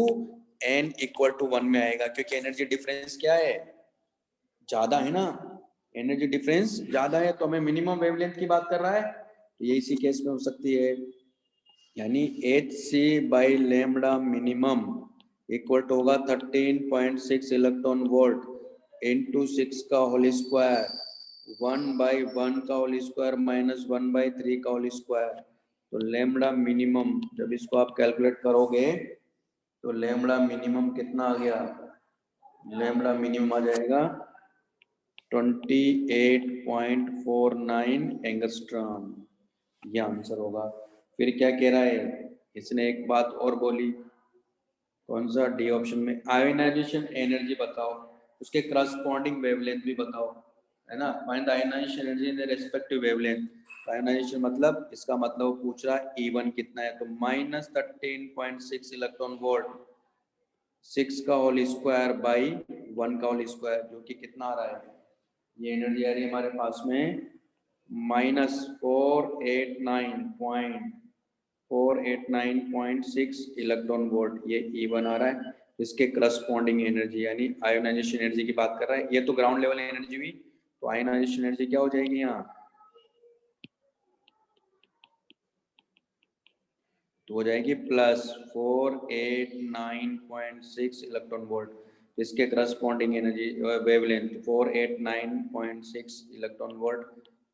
n equal to 1 में आएगा, क्योंकि एनर्जी डिफरेंस क्या है? ज्यादा है ना, एनर्जी डिफरेंस ज्यादा है, तो हमें मिनिमम वेवलेंथ की बात कर रहा है। तो ये इसी केस में हो सकती है, यानी hc by lambda minimum equal to होगा 13.6 इलेक्ट्रॉन वोल्ट इंटू 6 का होल स्क्वायर 1/1 का होल स्क्वायर माइनस 1/3 का होल स्क्वायर। तो लैम्बडा मिनिमम जब इसको आप कैलकुलेट करोगे तो लैम्बडा मिनिमम कितना आ गया? लैम्बडा मिनिमम आ जाएगा 28.49 एंगस्ट्रॉम। ये आंसर होगा। फिर क्या कह रहा है इसने? एक बात और बोली, कौन सा डी ऑप्शन में? आयोनाइजेशन एनर्जी बताओ, उसके करस्पॉन्डिंग वेवलेंथ भी बताओ, है ना। Find the ionization energy in the respective wavelength. Ionization मतलब, इसका मतलब वो पूछ रहा है E1 कितना है, तो -13.6 इलेक्ट्रॉन वोल्ट 6 का होल स्क्वायर बाई 1 का होल स्क्वायर, जो कि कितना आ रहा है, ये एनर्जी आ रही है हमारे पास में -489.6 इलेक्ट्रॉन वोल्ट, ये E1 आ रहा है। इसके करस्पॉन्डिंग एनर्जी यानी आयोनाइजेशन एनर्जी की बात कर रहा है। ये तो ग्राउंड लेवल एनर्जी हुई, तो आयोनाइजेशन एनर्जी क्या हो जाएगी यहाँ, तो हो जाएगी +489.6 इलेक्ट्रॉन वोल्ट। इसके corresponding energy wavelength 489.6 electron volt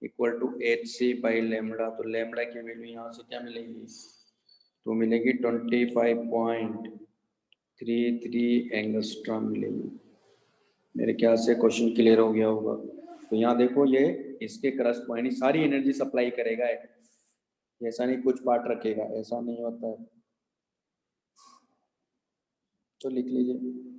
equal to Hc by lambda. तो लैम्बडा की वैल्यू यहाँ से क्या मिलेगी, तो मिलेगी 25.33 एंगस्ट्रॉम मिलेगी। मेरे ख्याल से क्वेश्चन क्लियर हो गया होगा। तो यहाँ देखो, ये इसके करस्पॉन्डिंग सारी एनर्जी सप्लाई करेगा, ऐसा नहीं कुछ पार्ट रखेगा, ऐसा नहीं होता है। तो लिख लीजिए।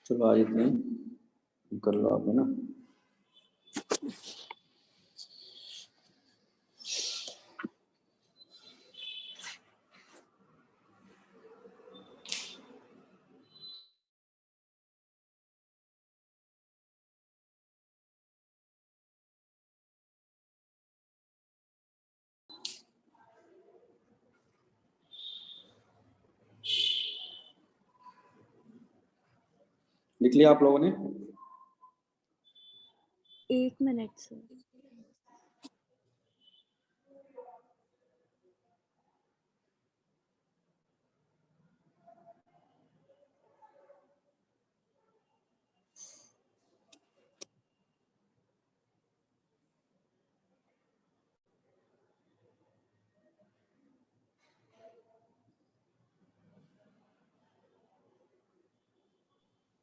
चलो आज इतने कर लो आप, है ना। लिख लिया आप लोगों ने? 1 मिनट सर।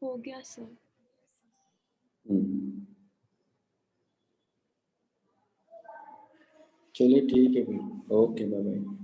हो गया सर। चलिए ठीक है फिर, ओके बाय बाय।